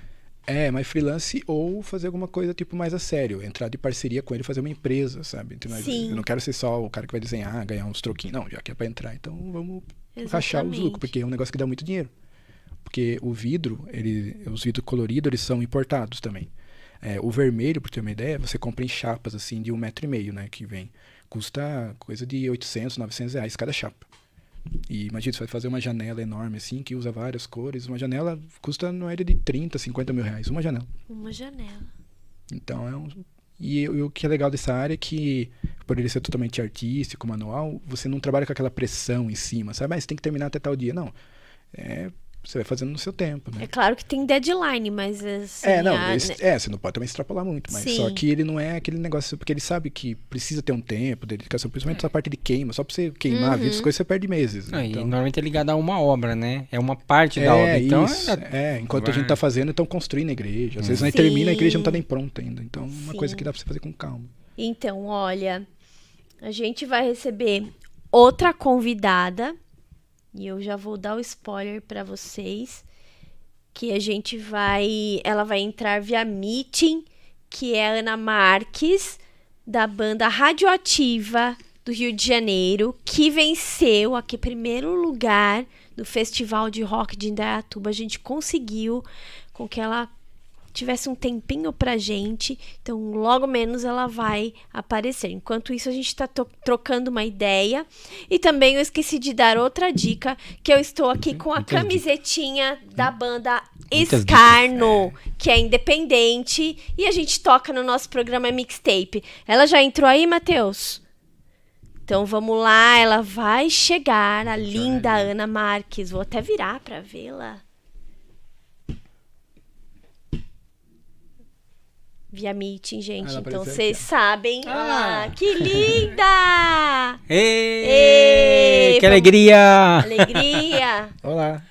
Mais freelance ou fazer alguma coisa tipo mais a sério. Entrar de parceria com ele, fazer uma empresa, sabe?
Sim.
Eu não quero ser só o cara que vai desenhar, ganhar uns troquinhos. Não, já que é pra entrar, então vamos rachar os lucros, porque é um negócio que dá muito dinheiro. Porque o vidro, os vidros coloridos, eles são importados também. O vermelho, pra ter uma ideia, você compra em chapas assim de 1,5 metro, né? Que vem. Custa coisa de 800, 900 reais cada chapa. E imagina, você vai fazer uma janela enorme assim, que usa várias cores. Uma janela custa na média de 30, 50 mil reais. Uma janela.
Uma janela.
Então E o que é legal dessa área é que, por ele ser totalmente artístico, manual, você não trabalha com aquela pressão em cima, sabe? Mas você tem que terminar até tal dia. Não. Você vai fazendo no seu tempo, né?
É claro que tem deadline, mas assim...
você não pode também extrapolar muito, mas
Sim.
Só que ele não é aquele negócio, porque ele sabe que precisa ter um tempo, dedicação, principalmente essa parte de queima, só pra você queimar vidro, essas coisas você perde meses.
Né?
Então...
E normalmente é ligado a uma obra, né? É uma parte da obra, então...
Isso. Enquanto a gente tá fazendo, estão construindo a igreja. Às vezes nós termina, a igreja não tá nem pronta ainda. Então, uma coisa que dá pra você fazer com calma.
Então, olha, a gente vai receber outra convidada, e eu já vou dar o spoiler para vocês, que ela vai entrar via meeting, que é a Ana Marques, da banda Radioativa do Rio de Janeiro, que venceu aqui primeiro lugar no Festival de Rock de Indaiatuba. A gente conseguiu com que ela tivesse um tempinho pra gente, então logo menos ela vai aparecer. Enquanto isso, a gente tá trocando uma ideia. E também eu esqueci de dar outra dica, que eu estou aqui com a camisetinha da banda Escarno, que é independente, e a gente toca no nosso programa Mixtape. Ela já entrou aí, Matheus? Então vamos lá, ela vai chegar, a linda Ana Marques. Vou até virar pra vê-la. Via meeting, gente. Então vocês sabem. Que linda!
Que alegria!
Alegria!
Olá!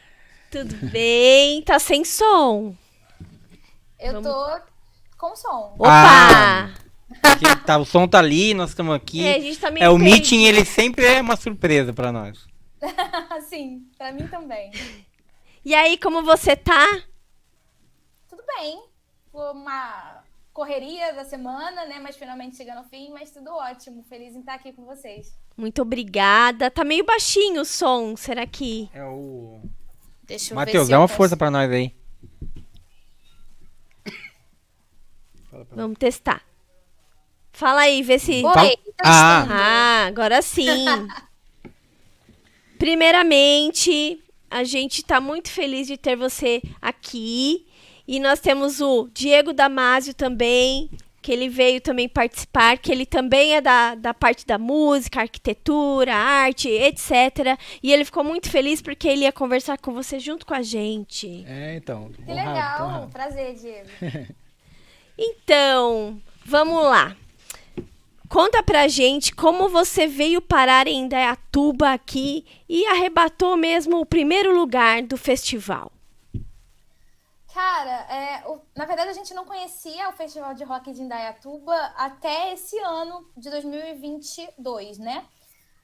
Tudo bem? Tá sem som.
Eu tô com som.
Opa!
O som tá ali, nós estamos aqui.
A gente tá meio
o
perdido.
meeting, ele sempre é uma surpresa pra nós.
Sim, pra mim também.
E aí, como você tá?
Tudo bem. Foi uma correria da semana, né? Mas finalmente chegando ao fim, mas tudo ótimo. Feliz em estar aqui com vocês.
Muito obrigada. Tá meio baixinho o som, será que...
É o...
Deixa eu
Matheus,
ver se
dá
eu
uma
consigo.
força pra nós aí.
Vamos testar. Fala aí, vê se...
Oi,
Fala-
testando.
Agora sim. Primeiramente, a gente tá muito feliz de ter você aqui. E nós temos o Diego Damasio também, que ele veio também participar, que ele também é da parte da música, arquitetura, arte, etc. E ele ficou muito feliz porque ele ia conversar com você junto com a gente.
Então.
Que legal. Prazer, Diego.
Então, vamos lá. Conta pra gente como você veio parar em Indaiatuba aqui e arrebatou mesmo o primeiro lugar do festival.
Cara, na verdade a gente não conhecia o Festival de Rock de Indaiatuba até esse ano de 2022, né?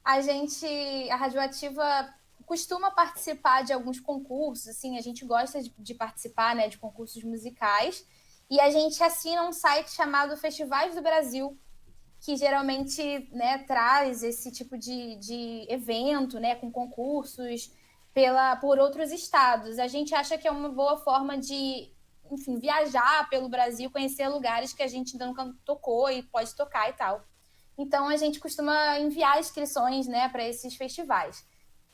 A Radioativa costuma participar de alguns concursos, assim, a gente gosta de participar, né, de concursos musicais, e a gente assina um site chamado Festivais do Brasil, que geralmente, né, traz esse tipo de evento, né, com concursos por outros estados. A gente acha que é uma boa forma de, enfim, viajar pelo Brasil, conhecer lugares que a gente ainda nunca tocou e pode tocar e tal. Então, a gente costuma enviar inscrições, né, para esses festivais.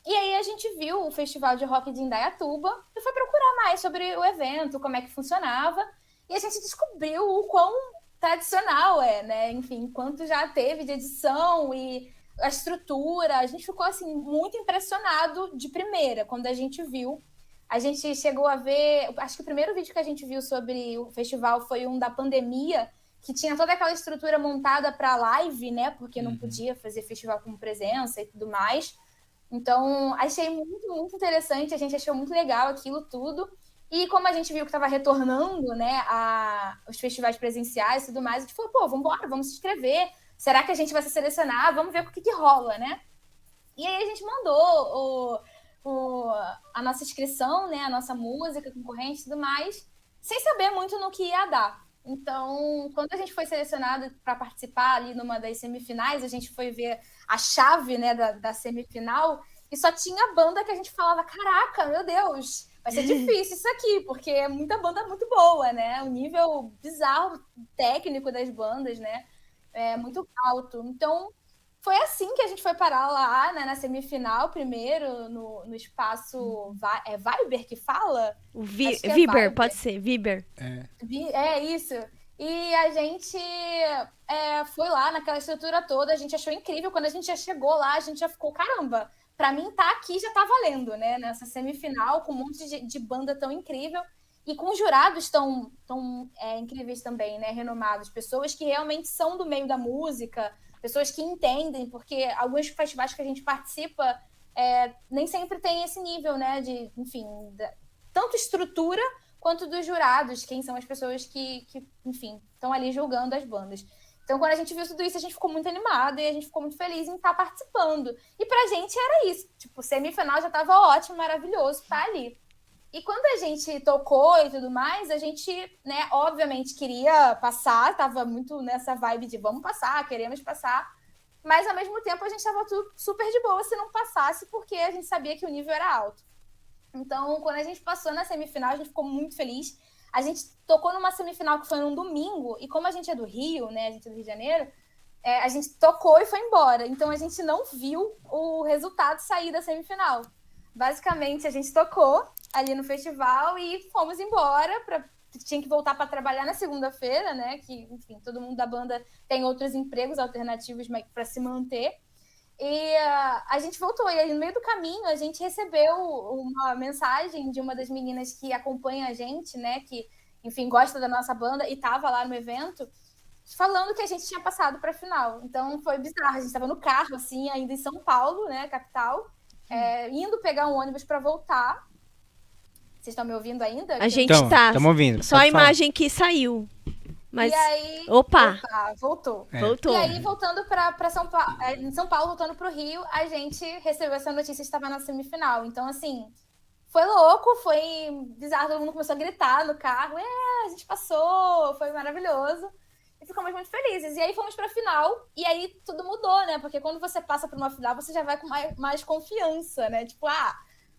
E aí a gente viu o Festival de Rock de Indaiatuba e foi procurar mais sobre o evento, como é que funcionava, e a gente descobriu o quão tradicional né? Enfim, quanto já teve de edição e a estrutura. A gente ficou, assim, muito impressionado de primeira, quando a gente viu. A gente chegou a ver... Acho que o primeiro vídeo que a gente viu sobre o festival foi um da pandemia, que tinha toda aquela estrutura montada para live, né? Porque não podia fazer festival com presença e tudo mais. Então, achei muito, muito interessante. A gente achou muito legal aquilo tudo. E como a gente viu que estava retornando, né, os festivais presenciais e tudo mais, a gente falou, vamos embora, vamos se inscrever. Será que a gente vai se selecionar? Vamos ver o que rola, né? E aí a gente mandou a nossa inscrição, né, a nossa música, concorrente e tudo mais, sem saber muito no que ia dar. Então, quando a gente foi selecionado para participar ali numa das semifinais, a gente foi ver a chave, né, da semifinal, e só tinha banda que a gente falava, caraca, meu Deus, vai ser difícil isso aqui, porque é muita banda muito boa, né? O nível bizarro técnico das bandas, né? É muito alto. Então, foi assim que a gente foi parar lá, né, na semifinal, primeiro, no espaço Viber que fala?
Viber, pode ser, Viber.
É isso. E a gente foi lá naquela estrutura toda, a gente achou incrível. Quando a gente já chegou lá, a gente já ficou, caramba, pra mim tá aqui já tá valendo, né? Nessa semifinal, com um monte de banda tão incrível e com jurados tão incríveis também, né? Renomados. Pessoas que realmente são do meio da música, pessoas que entendem, porque alguns festivais que a gente participa nem sempre tem esse nível, né? De, enfim, tanto estrutura quanto dos jurados, quem são as pessoas que enfim, estão ali julgando as bandas. Então, quando a gente viu tudo isso, a gente ficou muito animada e a gente ficou muito feliz em estar participando. E pra gente era isso. Tipo, semifinal já tava ótimo, maravilhoso estar ali. E quando a gente tocou e tudo mais, a gente, né, obviamente queria passar, tava muito nessa vibe de vamos passar, queremos passar. Mas, ao mesmo tempo, a gente tava tudo super de boa se não passasse, porque a gente sabia que o nível era alto. Então, quando a gente passou na semifinal, a gente ficou muito feliz. A gente tocou numa semifinal que foi num domingo, e como a gente é do Rio, né, a gente é do Rio de Janeiro, a gente tocou e foi embora. Então, a gente não viu o resultado sair da semifinal. Basicamente, a gente tocou ali no festival e fomos embora. Tinha que voltar para trabalhar na segunda-feira, né, que, enfim, todo mundo da banda tem outros empregos alternativos para se manter. E a gente voltou, e aí no meio do caminho a gente recebeu uma mensagem de uma das meninas que acompanha a gente, né, que, enfim, gosta da nossa banda e estava lá no evento, falando que a gente tinha passado para a final. Então foi bizarro, a gente estava no carro, assim, ainda em São Paulo, né, capital, indo pegar um ônibus para voltar, Vocês estão me ouvindo ainda?
A gente
Então,
tá.
estamos ouvindo.
Só a
pode falar.
imagem que saiu. Mas.
E aí...
Opa!
Voltou.
Voltou.
E aí, voltando para São Paulo, em São Paulo, voltando para o Rio, a gente recebeu essa notícia, estava na semifinal. Então, assim, foi louco, foi bizarro, todo mundo começou a gritar no carro. A gente passou, foi maravilhoso. E ficamos muito felizes. E aí fomos para a final, e aí tudo mudou, né? Porque quando você passa por uma final, você já vai com mais confiança, né? Tipo,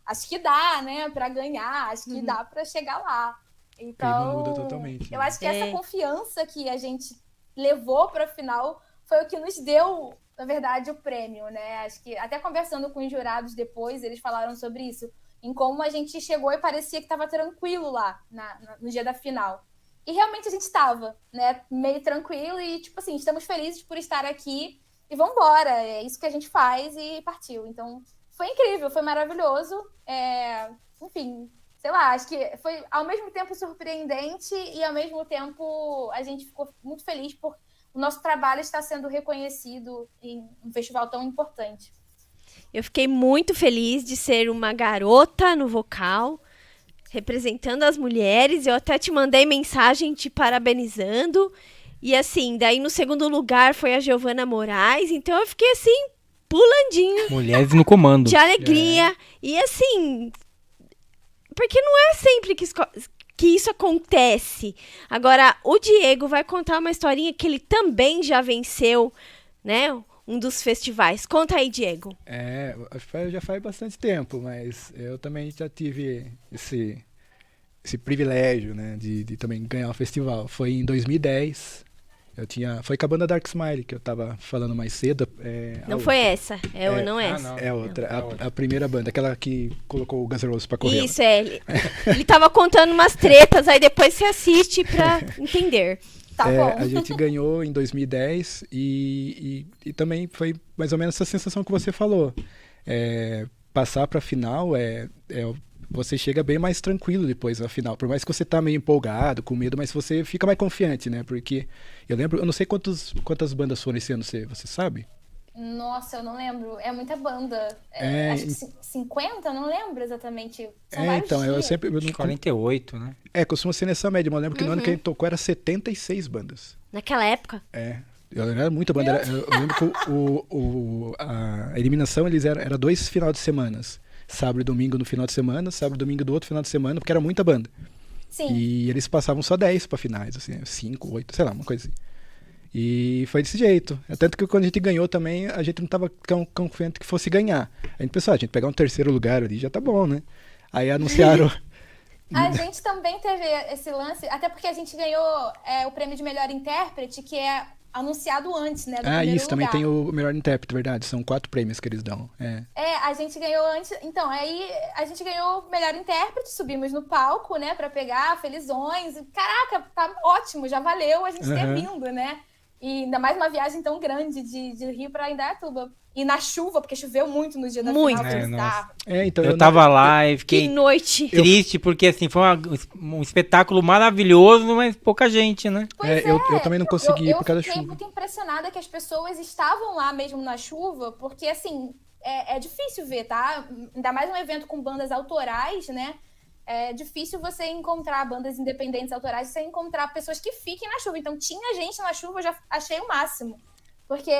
acho que dá, né? Para ganhar, acho que dá para chegar lá. Então,
muda totalmente, né?
eu acho que essa confiança que a gente levou para a final foi o que nos deu, na verdade, o prêmio, né? Acho que até conversando com os jurados depois, eles falaram sobre isso, em como a gente chegou e parecia que estava tranquilo lá no dia da final. E realmente a gente estava, né? Meio tranquilo e, tipo assim, estamos felizes por estar aqui e vamos embora. É isso que a gente faz e partiu. Então, foi incrível, foi maravilhoso. Enfim... Sei lá, acho que foi ao mesmo tempo surpreendente e ao mesmo tempo a gente ficou muito feliz por o nosso trabalho estar sendo reconhecido em um festival tão importante.
Eu fiquei muito feliz de ser uma garota no vocal, representando as mulheres. Eu até te mandei mensagem te parabenizando. E assim, daí no segundo lugar foi a Giovana Moraes. Então eu fiquei assim, pulandinho.
Mulheres no comando.
De alegria. E assim... Porque não é sempre que isso acontece. Agora, o Diego vai contar uma historinha que ele também já venceu, né? Um dos festivais. Conta aí, Diego.
Já faz bastante tempo, mas eu também já tive esse privilégio, né? De também ganhar o festival. Foi em 2010. Foi com a banda Dark Smile, que eu tava falando mais cedo.
Não foi essa, não essa.
Não. É outra, a primeira banda, aquela que colocou o Guns N' Roses pra correr.
Isso, ele tava contando umas tretas, aí depois você assiste pra entender.
Tá bom.
A gente ganhou em 2010 e também foi mais ou menos essa sensação que você falou. Passar pra final você chega bem mais tranquilo depois na final. Por mais que você tá meio empolgado, com medo, mas você fica mais confiante, né? Porque eu não sei quantas bandas foram esse ano, você sabe?
Nossa, eu não lembro. É muita banda. Acho que 50? Eu não lembro exatamente. São vários
então,
dias.
eu sempre...
48, né?
Costuma ser nessa média, mas eu lembro que no ano que a gente tocou era 76 bandas.
Naquela época?
Era muita banda. Eu lembro que a eliminação era 2 final de semana. Sábado e domingo no final de semana, sábado e domingo do outro final de semana, porque era muita banda.
Sim.
E eles passavam só 10 pra finais, assim, 5, 8, sei lá, uma coisa assim. E foi desse jeito. Tanto que quando a gente ganhou também, a gente não tava tão confiante que fosse ganhar. A gente pensou, a gente pegar um terceiro lugar ali já tá bom, né? Aí anunciaram...
A gente também teve esse lance, até porque a gente ganhou o prêmio de melhor intérprete, que é anunciado antes, né, do primeiro
isso, também
lugar.
tem o melhor intérprete, verdade. São 4 prêmios que eles dão.
A gente ganhou antes. Então, aí a gente ganhou o melhor intérprete, subimos no palco, né, pra pegar, felizões. Caraca, tá ótimo, já valeu a gente ter vindo, né? E ainda mais uma viagem tão grande de Rio pra Indaiatuba. E na chuva, porque choveu muito no dia da final.
Então
eu tava lá e fiquei triste, porque assim, foi um espetáculo maravilhoso, mas pouca gente, né?
Eu também não consegui ir por causa da chuva.
Eu fiquei muito impressionada que as pessoas estavam lá mesmo na chuva, porque assim, é difícil ver, tá? Ainda mais um evento com bandas autorais, né? É difícil você encontrar bandas independentes autorais, você encontrar pessoas que fiquem na chuva. Então tinha gente na chuva, eu já achei o máximo. Porque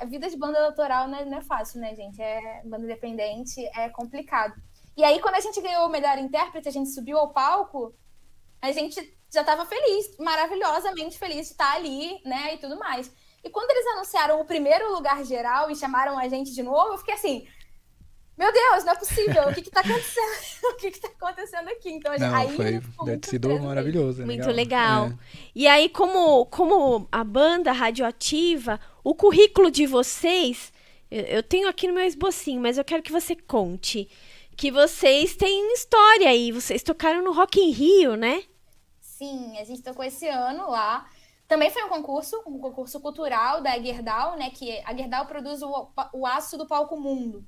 vida de banda autoral não é fácil, né, gente? Banda independente é complicado. E aí, quando a gente ganhou o melhor intérprete, a gente subiu ao palco, a gente já estava feliz, maravilhosamente feliz de estar ali, né, e tudo mais. E quando eles anunciaram o primeiro lugar geral e chamaram a gente de novo, eu fiquei assim... Meu Deus, não é possível. O que tá acontecendo? O que tá acontecendo aqui? Então,
deve ter sido maravilhoso.
Muito legal. E aí, como a banda radioativa, o currículo de vocês, eu tenho aqui no meu esbocinho, mas eu quero que você conte. Que vocês têm história aí. Vocês tocaram no Rock in Rio, né?
Sim, a gente tocou esse ano lá. Também foi um concurso cultural da Gerdau, né? Que a Gerdau produz o aço do Palco Mundo.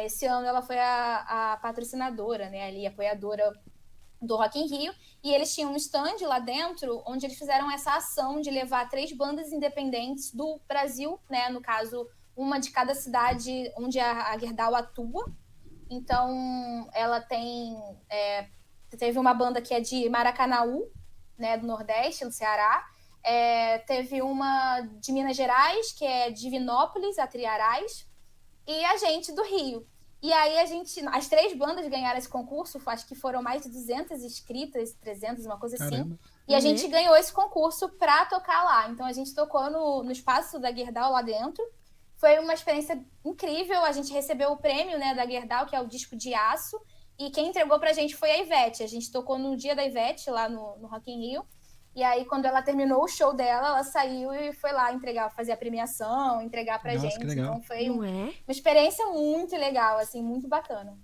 Esse ano ela foi a patrocinadora, né, ali, apoiadora do Rock in Rio, e eles tinham um stand lá dentro, onde eles fizeram essa ação de levar 3 bandas independentes do Brasil, né, no caso, uma de cada cidade onde a Gerdau atua, Então, ela teve uma banda que é de Maracanaú, né, do Nordeste, no Ceará. Teve uma de Minas Gerais, que é Divinópolis, a Triarais, e a gente do Rio. E aí as 3 bandas ganharam esse concurso, acho que foram mais de 200 inscritas, 300, uma coisa assim.
Caramba.
E a gente ganhou esse concurso pra tocar lá. Então a gente tocou no espaço da Gerdau lá dentro. Foi uma experiência incrível, a gente recebeu o prêmio, né, da Gerdau, que é o disco de aço, e quem entregou pra gente foi a Ivete. A gente tocou no dia da Ivete, lá no Rock in Rio, e aí quando ela terminou o show dela, ela saiu e foi lá fazer a premiação, entregar pra
Nossa,
gente.
que legal.
Então foi uma experiência muito legal, assim, muito bacana.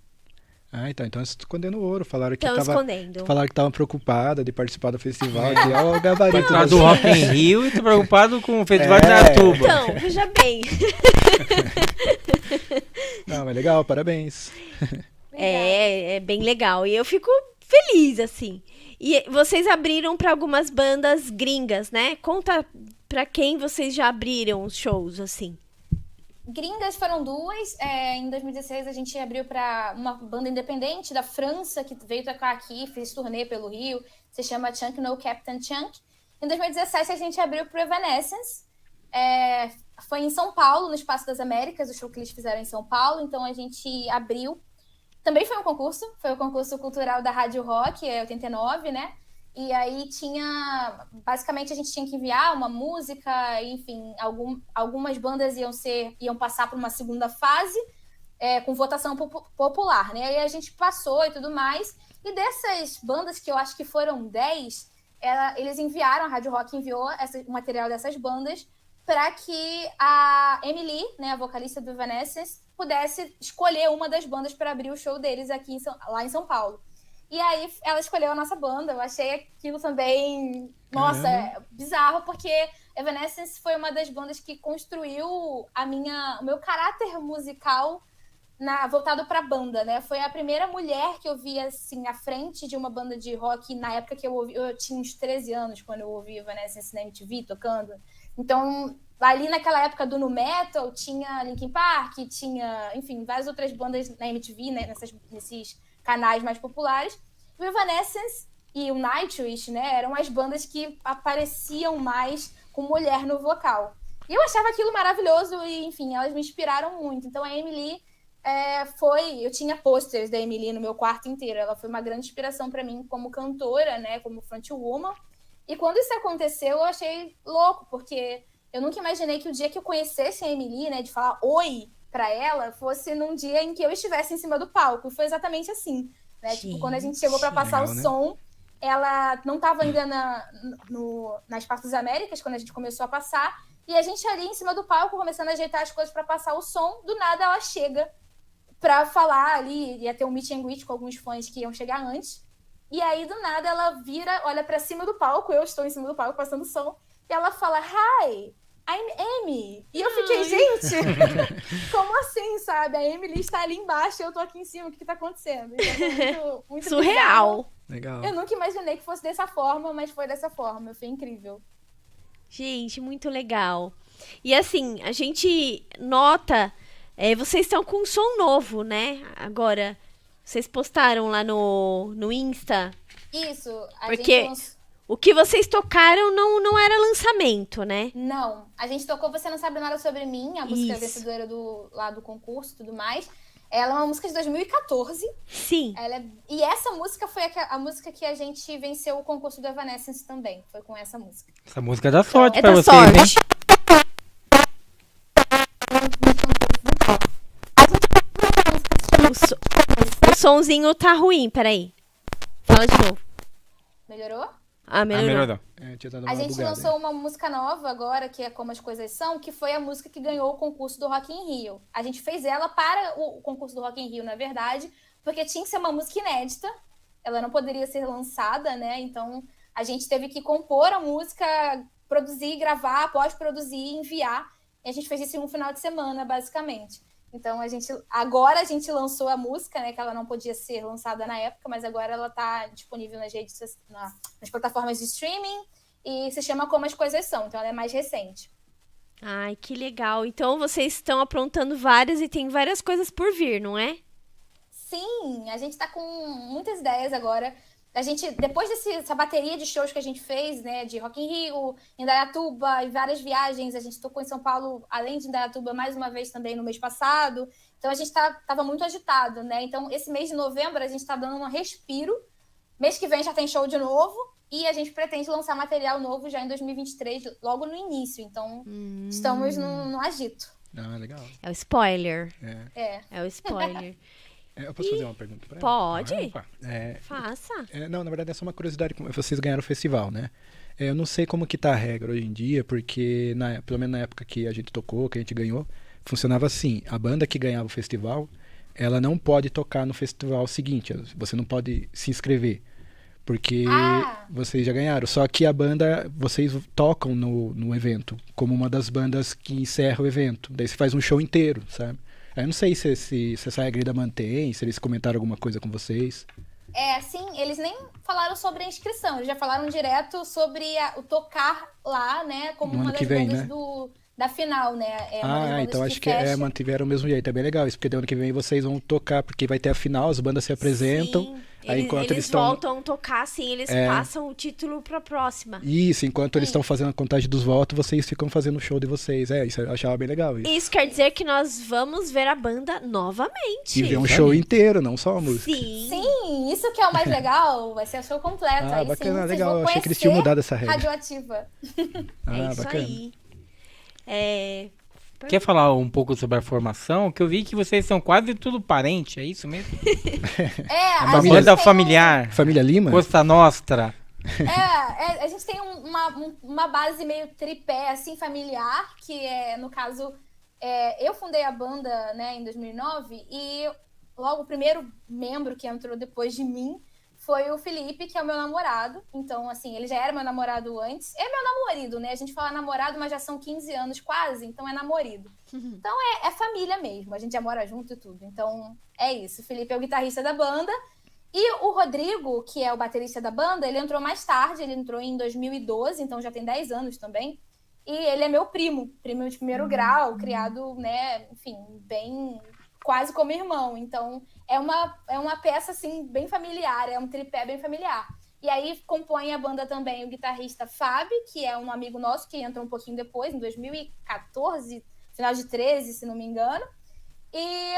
Então escondendo ouro. Falaram que
escondendo.
Falaram que estavam preocupadas de participar do festival. Que, ó, o gabarito
Tá do Rock in Rio e tô preocupado com o Festival de Indaiatuba.
Então, veja bem.
Não, mas legal, parabéns.
É bem legal. E eu fico feliz, assim. E vocês abriram para algumas bandas gringas, né? Conta pra quem vocês já abriram os shows, assim.
Gringas foram 2. Em 2016 a gente abriu para uma banda independente da França que veio tocar aqui, fez turnê pelo Rio, se chama Chunk No Captain Chunk. Em 2017 a gente abriu para Evanescence. Foi em São Paulo, no Espaço das Américas, o show que eles fizeram em São Paulo, então a gente abriu. Também foi o concurso cultural da Rádio Rock, 89, né? E aí basicamente a gente tinha que enviar uma música, enfim, algumas bandas iam passar por uma segunda fase, com votação popular, né? E aí a gente passou e tudo mais. E dessas bandas, que eu acho que foram 10, eles enviaram, a Rádio Rock enviou o material dessas bandas para que a Emily, né, a vocalista do Evanescence, pudesse escolher uma das bandas para abrir o show deles lá em São Paulo. E aí ela escolheu a nossa banda. Eu achei aquilo também, nossa, bizarro, porque Evanescence foi uma das bandas que construiu o meu caráter musical voltado pra banda, né? Foi a primeira mulher que eu vi, assim, à frente de uma banda de rock, na época que eu tinha uns 13 anos, quando eu ouvi Evanescence na MTV tocando. Então, ali naquela época do nu metal, tinha Linkin Park, tinha, enfim, várias outras bandas na MTV, né? Nesses canais mais populares. O Evanescence e o Nightwish, né, eram as bandas que apareciam mais com mulher no vocal. E eu achava aquilo maravilhoso e, enfim, elas me inspiraram muito. Então a Emily eu tinha posters da Emily no meu quarto inteiro. Ela foi uma grande inspiração para mim como cantora, né, como frontwoman. E quando isso aconteceu, eu achei louco, porque eu nunca imaginei que o dia que eu conhecesse a Emily, né, de falar oi para ela, fosse num dia em que eu estivesse em cima do palco. E foi exatamente assim. Né? Tipo, quando a gente chegou para passar legal, o som, ela não estava ainda na Espaço das Américas, quando a gente começou a passar, e a gente ali em cima do palco, começando a ajeitar as coisas para passar o som, do nada ela chega para falar ali, ia ter um meet and greet com alguns fãs que iam chegar antes, e aí do nada ela vira, olha para cima do palco, eu estou em cima do palco passando o som, e ela fala, hi, I'm Amy. E eu fiquei, gente, como assim, sabe? A Emily está ali embaixo e eu tô aqui em cima, o que tá acontecendo? Então, muito
surreal.
Legal.
Eu nunca imaginei que fosse dessa forma, mas foi dessa forma, foi incrível.
Gente, muito legal. E assim, a gente nota, vocês estão com um som novo, né? Agora, vocês postaram lá no Insta.
Isso,
porque o que vocês tocaram não era lançamento, né?
Não, a gente tocou Você Não Sabe Nada Sobre Mim, a música vencedora lá do concurso e tudo mais. Ela é uma música de 2014.
Sim.
E essa música foi a música que a gente venceu o concurso do Evanescence também. Foi com essa música.
Essa música dá sorte
pra
vocês, hein?
O sonzinho tá ruim, peraí. Fala de novo.
Melhorou?
Ah, melhorou.
A gente lançou uma música nova agora, que é Como as Coisas São, que foi a música que ganhou o concurso do Rock in Rio. A gente fez ela para o concurso do Rock in Rio, na verdade, porque tinha que ser uma música inédita, ela não poderia ser lançada, né? Então a gente teve que compor a música, produzir, gravar, pós-produzir e enviar. E a gente fez isso em um final de semana, basicamente. Então, agora a gente lançou a música, né? Que ela não podia ser lançada na época, mas agora ela está disponível nas plataformas de streaming e se chama Como as Coisas São. Então, ela é mais recente.
Ai, que legal. Então, vocês estão aprontando várias e tem várias coisas por vir, não é?
Sim, a gente tá com muitas ideias agora. A gente, depois dessa bateria de shows que a gente fez, né, de Rock in Rio, Indaiatuba e várias viagens, a gente tocou em São Paulo, além de Indaiatuba, mais uma vez também no mês passado. Então a gente tava muito agitado, né? Então esse mês de novembro a gente tá dando um respiro. Mês que vem já tem show de novo e a gente pretende lançar material novo já em 2023, logo no início. Então estamos no agito.
Ah, legal.
É o spoiler.
É
o spoiler.
Eu posso fazer uma pergunta pra ela?
Pode.
Opa.
Faça.
Não, na verdade é só uma curiosidade. Vocês ganharam o festival, né? Eu não sei como que tá a regra hoje em dia, porque pelo menos na época que a gente tocou, que a gente ganhou, funcionava assim. A banda que ganhava o festival, ela não pode tocar no festival seguinte. Você não pode se inscrever, porque vocês já ganharam. Só que a banda, vocês tocam no evento, como uma das bandas que encerra o evento. Daí você faz um show inteiro, sabe? Eu não sei se essa regra ainda mantém, se eles comentaram alguma coisa com vocês.
Sim, eles nem falaram sobre a inscrição, eles já falaram direto sobre o tocar lá, né, como
No
uma
ano
das
que vem,
bandas
né?
da final, né? Uma das bandas
Então acho que
fecha.
mantiveram o mesmo jeito. É bem legal isso, porque do ano que vem vocês vão tocar, porque vai ter a final, as bandas se apresentam.
Sim,
Aí enquanto eles estão
voltam a tocar, sim, eles passam o título pra próxima.
Isso, enquanto eles estão fazendo a contagem dos votos, vocês ficam fazendo o show de vocês. Isso eu achava bem legal.
Isso quer dizer que nós vamos ver a banda novamente.
E ver um show inteiro, não só a música.
Sim, isso que é o mais legal, vai ser o show completo. Aí
bacana,
sim,
legal.
Vocês vão
Achei que eles tinham mudado essa regra.
Radioativa.
É isso
bacana.
aí.
Quer falar um pouco sobre a formação? Que eu vi que vocês são quase tudo parente, é isso mesmo?
Uma
banda familiar.
Família Lima?
Costa Nostra.
A gente tem uma base meio tripé, assim, familiar, que é, no caso, eu fundei a banda, né, em 2009, e logo o primeiro membro que entrou depois de mim foi o Felipe, que é o meu namorado. Então, assim, ele já era meu namorado antes. É meu namorado, né? A gente fala namorado, mas já são 15 anos quase, então é namorado. Então é família mesmo, a gente já mora junto e tudo. Então é isso, o Felipe é o guitarrista da banda. E o Rodrigo, que é o baterista da banda, ele entrou mais tarde, ele entrou em 2012, então já tem 10 anos também. E ele é meu primo de primeiro grau, criado, né, enfim, bem quase como irmão. Então é uma peça, assim, bem familiar, é um tripé bem familiar. E aí compõe a banda também o guitarrista Fábio, que é um amigo nosso que entrou um pouquinho depois, em 2014, final de 13, se não me engano. E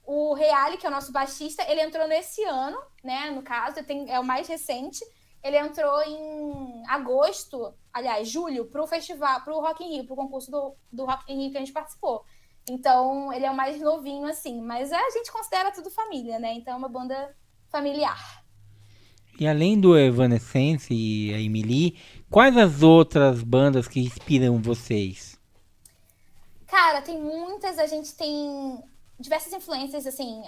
o Reale, que é o nosso baixista, ele entrou nesse ano, né, no caso, é o mais recente. Ele entrou em agosto, aliás, julho, pro festival, pro Rock in Rio, pro concurso do Rock in Rio que a gente participou. Então, ele é o mais novinho, assim. Mas a gente considera tudo família, né? Então, é uma banda familiar.
E além do Evanescence e a Emily, quais as outras bandas que inspiram vocês?
Cara, tem muitas. A gente tem diversas influências, assim.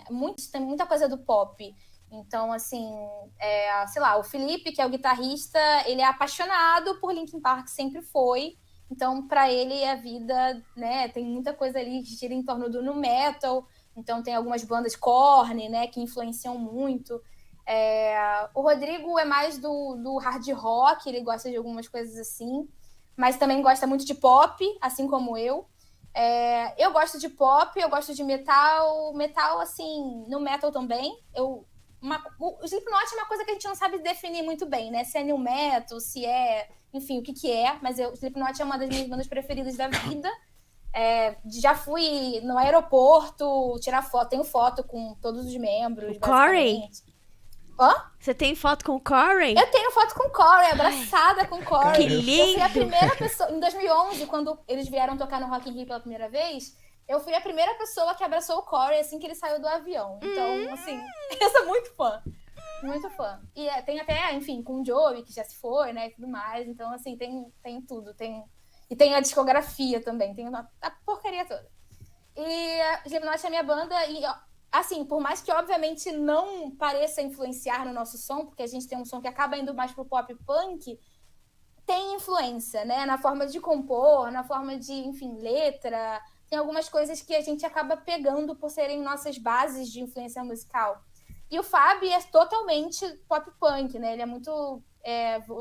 Tem muita coisa do pop. Então, assim, sei lá, o Felipe, que é o guitarrista, ele é apaixonado por Linkin Park, sempre foi. Então, para ele, a vida, né, tem muita coisa ali que gira em torno do nu metal. Então, tem algumas bandas Korn, né, que influenciam muito. O Rodrigo é mais do hard rock, ele gosta de algumas coisas assim, mas também gosta muito de pop, assim como eu. Eu gosto de pop, eu gosto de metal, assim, no metal também. O Slipknot é uma coisa que a gente não sabe definir muito bem, né? Se é new metal, se é... Enfim, o que é. Mas o Slipknot é uma das minhas bandas preferidas da vida. Já fui no aeroporto tirar foto. Tenho foto com todos os membros.
O Corey?
Hã?
Você tem foto com o Corey?
Eu tenho foto com o Corey, abraçada com o Corey.
Que lindo!
Eu fui a primeira pessoa... Em 2011, quando eles vieram tocar no Rock in Rio pela primeira vez... Eu fui a primeira pessoa que abraçou o Corey assim que ele saiu do avião. Então, assim, eu sou muito fã. Muito fã. E tem até, enfim, com o Joey, que já se foi, né, e tudo mais. Então, assim, tem tudo. E tem a discografia também. Tem a porcaria toda. E Slipknot é a minha banda. E, assim, por mais que, obviamente, não pareça influenciar no nosso som, porque a gente tem um som que acaba indo mais pro pop punk, tem influência, né? Na forma de compor, na forma de, enfim, letra... Tem algumas coisas que a gente acaba pegando por serem nossas bases de influência musical. E o Fábio é totalmente pop punk, né? Ele é muito...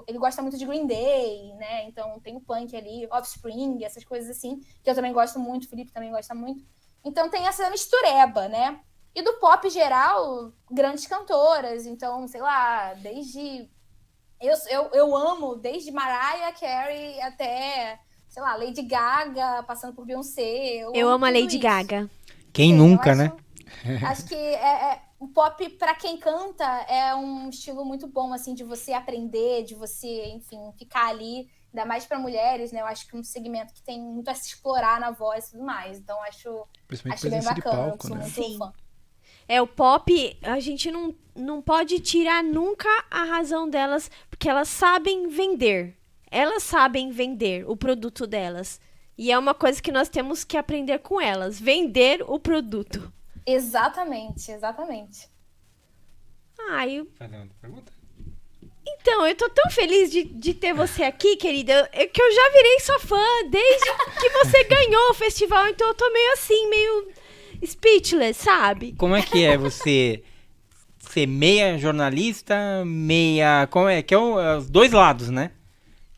ele gosta muito de Green Day, né? Então tem o punk ali, Offspring, essas coisas assim, que eu também gosto muito, o Felipe também gosta muito. Então tem essa mistureba, né? E do pop geral, grandes cantoras. Então, sei lá, desde... Eu amo desde Mariah Carey até, sei lá, Lady Gaga, passando por Beyoncé.
Eu amo a
tudo
Lady
isso.
Gaga.
Quem nunca, né?
Acho que o pop, pra quem canta, é um estilo muito bom, assim, de você aprender, de você, enfim, ficar ali, ainda mais pra mulheres, né? Eu acho que é um segmento que tem muito a se explorar na voz e tudo mais. Então, acho
Principalmente
bem
presença de
bacana.
palco,
Eu sou
né?
muito fã.
O pop, a gente não pode tirar nunca a razão delas, porque elas sabem vender. Elas sabem vender o produto delas. E é uma coisa que nós temos que aprender com elas, vender o produto.
Exatamente.
Fazer uma pergunta?
Então, eu tô tão feliz de ter você aqui, querida, que eu já virei sua fã desde que você ganhou o festival, então eu tô meio assim, meio speechless, sabe?
Como é que é você ser meia jornalista, meia... Como é? Que é os dois lados, né?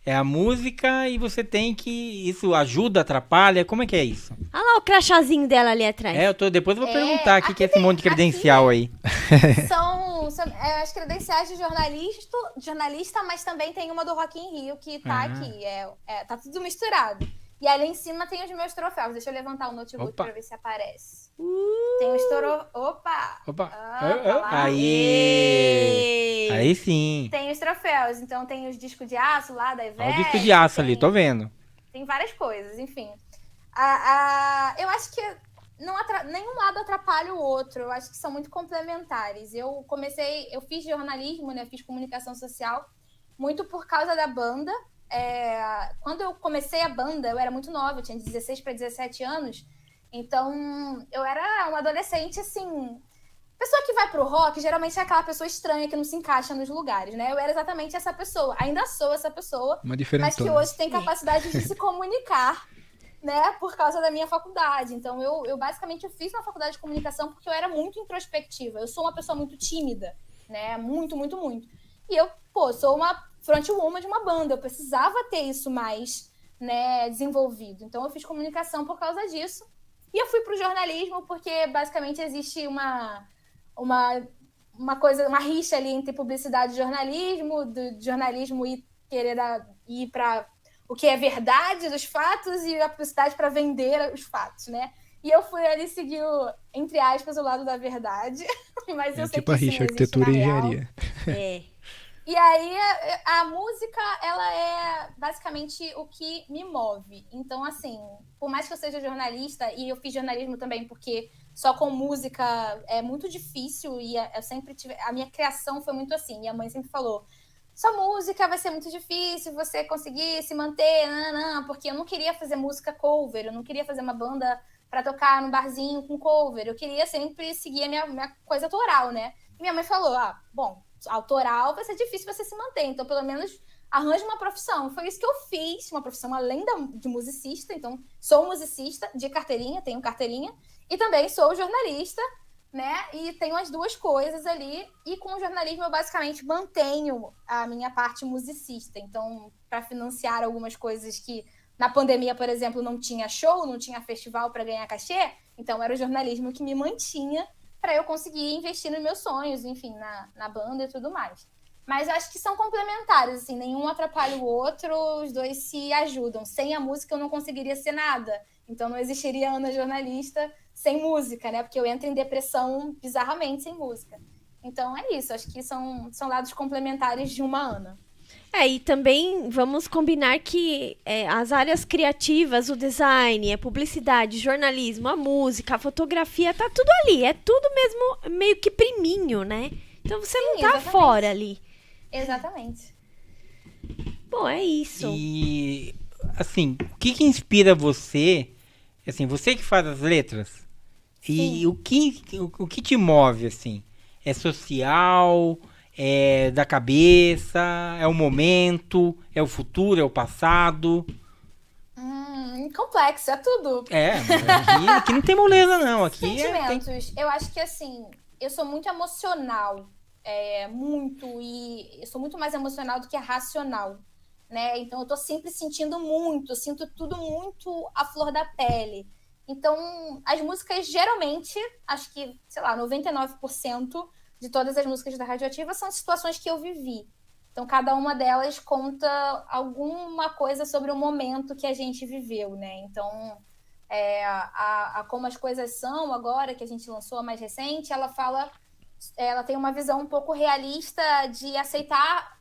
É a música e você tem que... Isso ajuda, atrapalha? Como é que é isso?
Olha lá o crachazinho dela ali atrás.
Depois eu vou perguntar o que é esse monte de credencial aí.
São as credenciais de jornalista, mas também tem uma do Rock in Rio que tá aqui. Tá tudo misturado. E ali em cima tem os meus troféus. Deixa eu levantar o notebook pra ver se aparece. Tem os Opa!
Aí sim.
Tem os troféus. Então tem os discos de aço lá da Ivete.
Olha o disco de aço ali, tô vendo.
Tem várias coisas, enfim. Eu acho que nenhum lado atrapalha o outro. Eu acho que são muito complementares. Eu fiz jornalismo, né? Fiz comunicação social muito por causa da banda. Quando eu comecei a banda, eu era muito nova, eu tinha 16 para 17 anos. Então, eu era uma adolescente, assim... Pessoa que vai pro rock, geralmente é aquela pessoa estranha que não se encaixa nos lugares, né? Eu era exatamente essa pessoa. Ainda sou essa pessoa.
Uma
mas que
diferentona.
hoje tem capacidade de se comunicar, né? Por causa da minha faculdade. Então, eu basicamente fiz uma faculdade de comunicação porque eu era muito introspectiva. Eu sou uma pessoa muito tímida, né? Muito, muito, muito. E eu, sou uma frontwoman de uma banda. Eu precisava ter isso mais, né, desenvolvido. Então, eu fiz comunicação por causa disso. E eu fui pro jornalismo porque, basicamente, existe uma coisa, uma rixa ali entre publicidade e jornalismo, do jornalismo e querer ir para o que é verdade dos fatos e a publicidade para vender os fatos, né? E eu fui ali seguir, entre aspas, o lado da verdade. Mas eu sei
tipo
que
a
isso
rixa,
não existe
arquitetura
na
e
real.
engenharia.
E aí, a música, ela é basicamente o que me move. Então, assim, por mais que eu seja jornalista, e eu fiz jornalismo também porque só com música é muito difícil, e eu sempre tive... A minha criação foi muito assim, minha mãe sempre falou, só música vai ser muito difícil você conseguir se manter, porque eu não queria fazer música cover, eu não queria fazer uma banda para tocar num barzinho com cover, eu queria sempre seguir a minha coisa autoral, né? E minha mãe falou, autoral vai ser difícil você se manter, então pelo menos arranje uma profissão. Foi isso que eu fiz, uma profissão além de musicista. Então, sou musicista de carteirinha, tenho carteirinha, e também sou jornalista, né? E tenho as duas coisas ali. E com o jornalismo eu basicamente mantenho a minha parte musicista. Então, para financiar algumas coisas que na pandemia, por exemplo, não tinha show, não tinha festival para ganhar cachê, então era o jornalismo que me mantinha para eu conseguir investir nos meus sonhos, enfim, na banda e tudo mais. Mas eu acho que são complementares, assim, nenhum atrapalha o outro, os dois se ajudam. Sem a música eu não conseguiria ser nada. Então não existiria Ana jornalista sem música, né? Porque eu entro em depressão bizarramente sem música. Então é isso, acho que são lados complementares de uma Ana.
E também vamos combinar que as áreas criativas, o design, a publicidade, jornalismo, a música, a fotografia, tá tudo ali. É tudo mesmo meio que priminho, né? Então você não tá
exatamente.
fora ali.
Exatamente.
Bom, é isso.
E, assim, o que inspira você? Assim, você que faz as letras.
Sim.
E o que te move, assim? É social? É da cabeça? É o momento? É o futuro? É o passado?
Complexo, é tudo.
Aqui não tem moleza, não. Aqui
sentimentos. Eu acho que, assim, eu sou muito emocional. E eu sou muito mais emocional do que racional, né? Então eu tô sempre sentindo muito, eu sinto tudo muito à flor da pele. Então, as músicas, geralmente, acho que, sei lá, 99% de todas as músicas da Radioativa são situações que eu vivi. Então, cada uma delas conta alguma coisa sobre o momento que a gente viveu, né? Então, como as coisas são agora, que a gente lançou a mais recente, ela tem uma visão um pouco realista de aceitar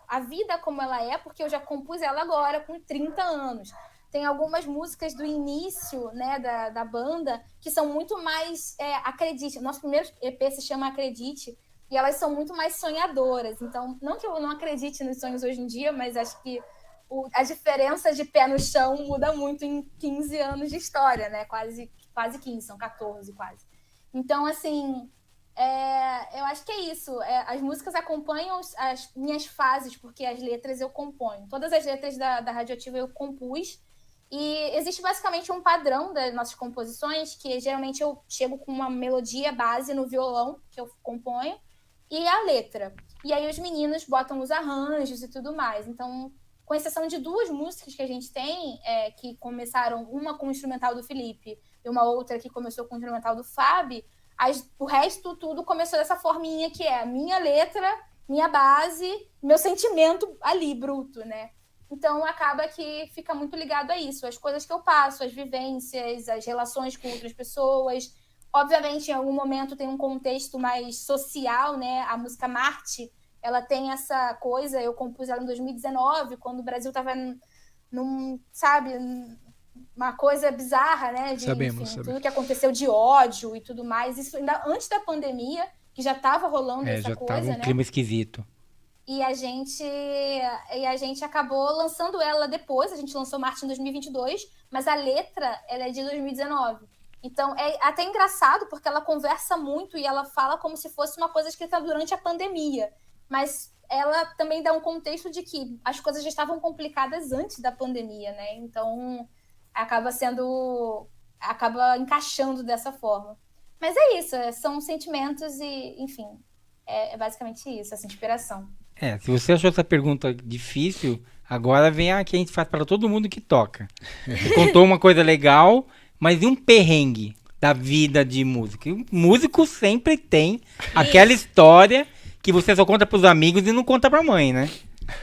a vida como ela é, porque eu já compus ela agora com 30 anos. Tem algumas músicas do início, né, da banda que são muito mais Acredite. Nosso primeiro EP se chama Acredite, e elas são muito mais sonhadoras. Então, não que eu não acredite nos sonhos hoje em dia, mas acho que a diferença de pé no chão muda muito em 15 anos de história, né? Quase 15, são 14 quase. Então, assim, eu acho que é isso. As músicas acompanham as minhas fases, porque as letras eu componho. Todas as letras da Radioativa eu compus. E existe basicamente um padrão das nossas composições, que geralmente eu chego com uma melodia base no violão, que eu componho, e a letra. E aí os meninos botam os arranjos e tudo mais. Então, com exceção de 2 músicas que a gente tem, que começaram, uma com o instrumental do Felipe e uma outra que começou com o instrumental do Fábio, o resto tudo começou dessa forminha que é a minha letra, minha base, meu sentimento ali, bruto, né? Então, acaba que fica muito ligado a isso. As coisas que eu passo, as vivências, as relações com outras pessoas. Obviamente, em algum momento tem um contexto mais social, né? A música Marte, ela tem essa coisa. Eu compus ela em 2019, quando o Brasil estava sabe, uma coisa bizarra, né?
Sabemos.
Tudo que aconteceu de ódio e tudo mais. Isso ainda antes da pandemia, que já estava rolando essa
já
coisa,
tava um clima esquisito.
E a gente acabou lançando ela depois. A gente lançou Marte em 2022, mas a letra ela é de 2019. Então, é até engraçado, porque ela conversa muito e ela fala como se fosse uma coisa escrita durante a pandemia. Mas ela também dá um contexto de que as coisas já estavam complicadas antes da pandemia, né? Então, acaba encaixando dessa forma. Mas é isso, são sentimentos e, enfim, é basicamente isso, essa inspiração.
Se você achou essa pergunta difícil, agora vem a que a gente faz para todo mundo que toca. Você contou uma coisa legal, mas e um perrengue da vida de músico? O músico sempre tem aquela história que você só conta pros amigos e não conta pra mãe, né?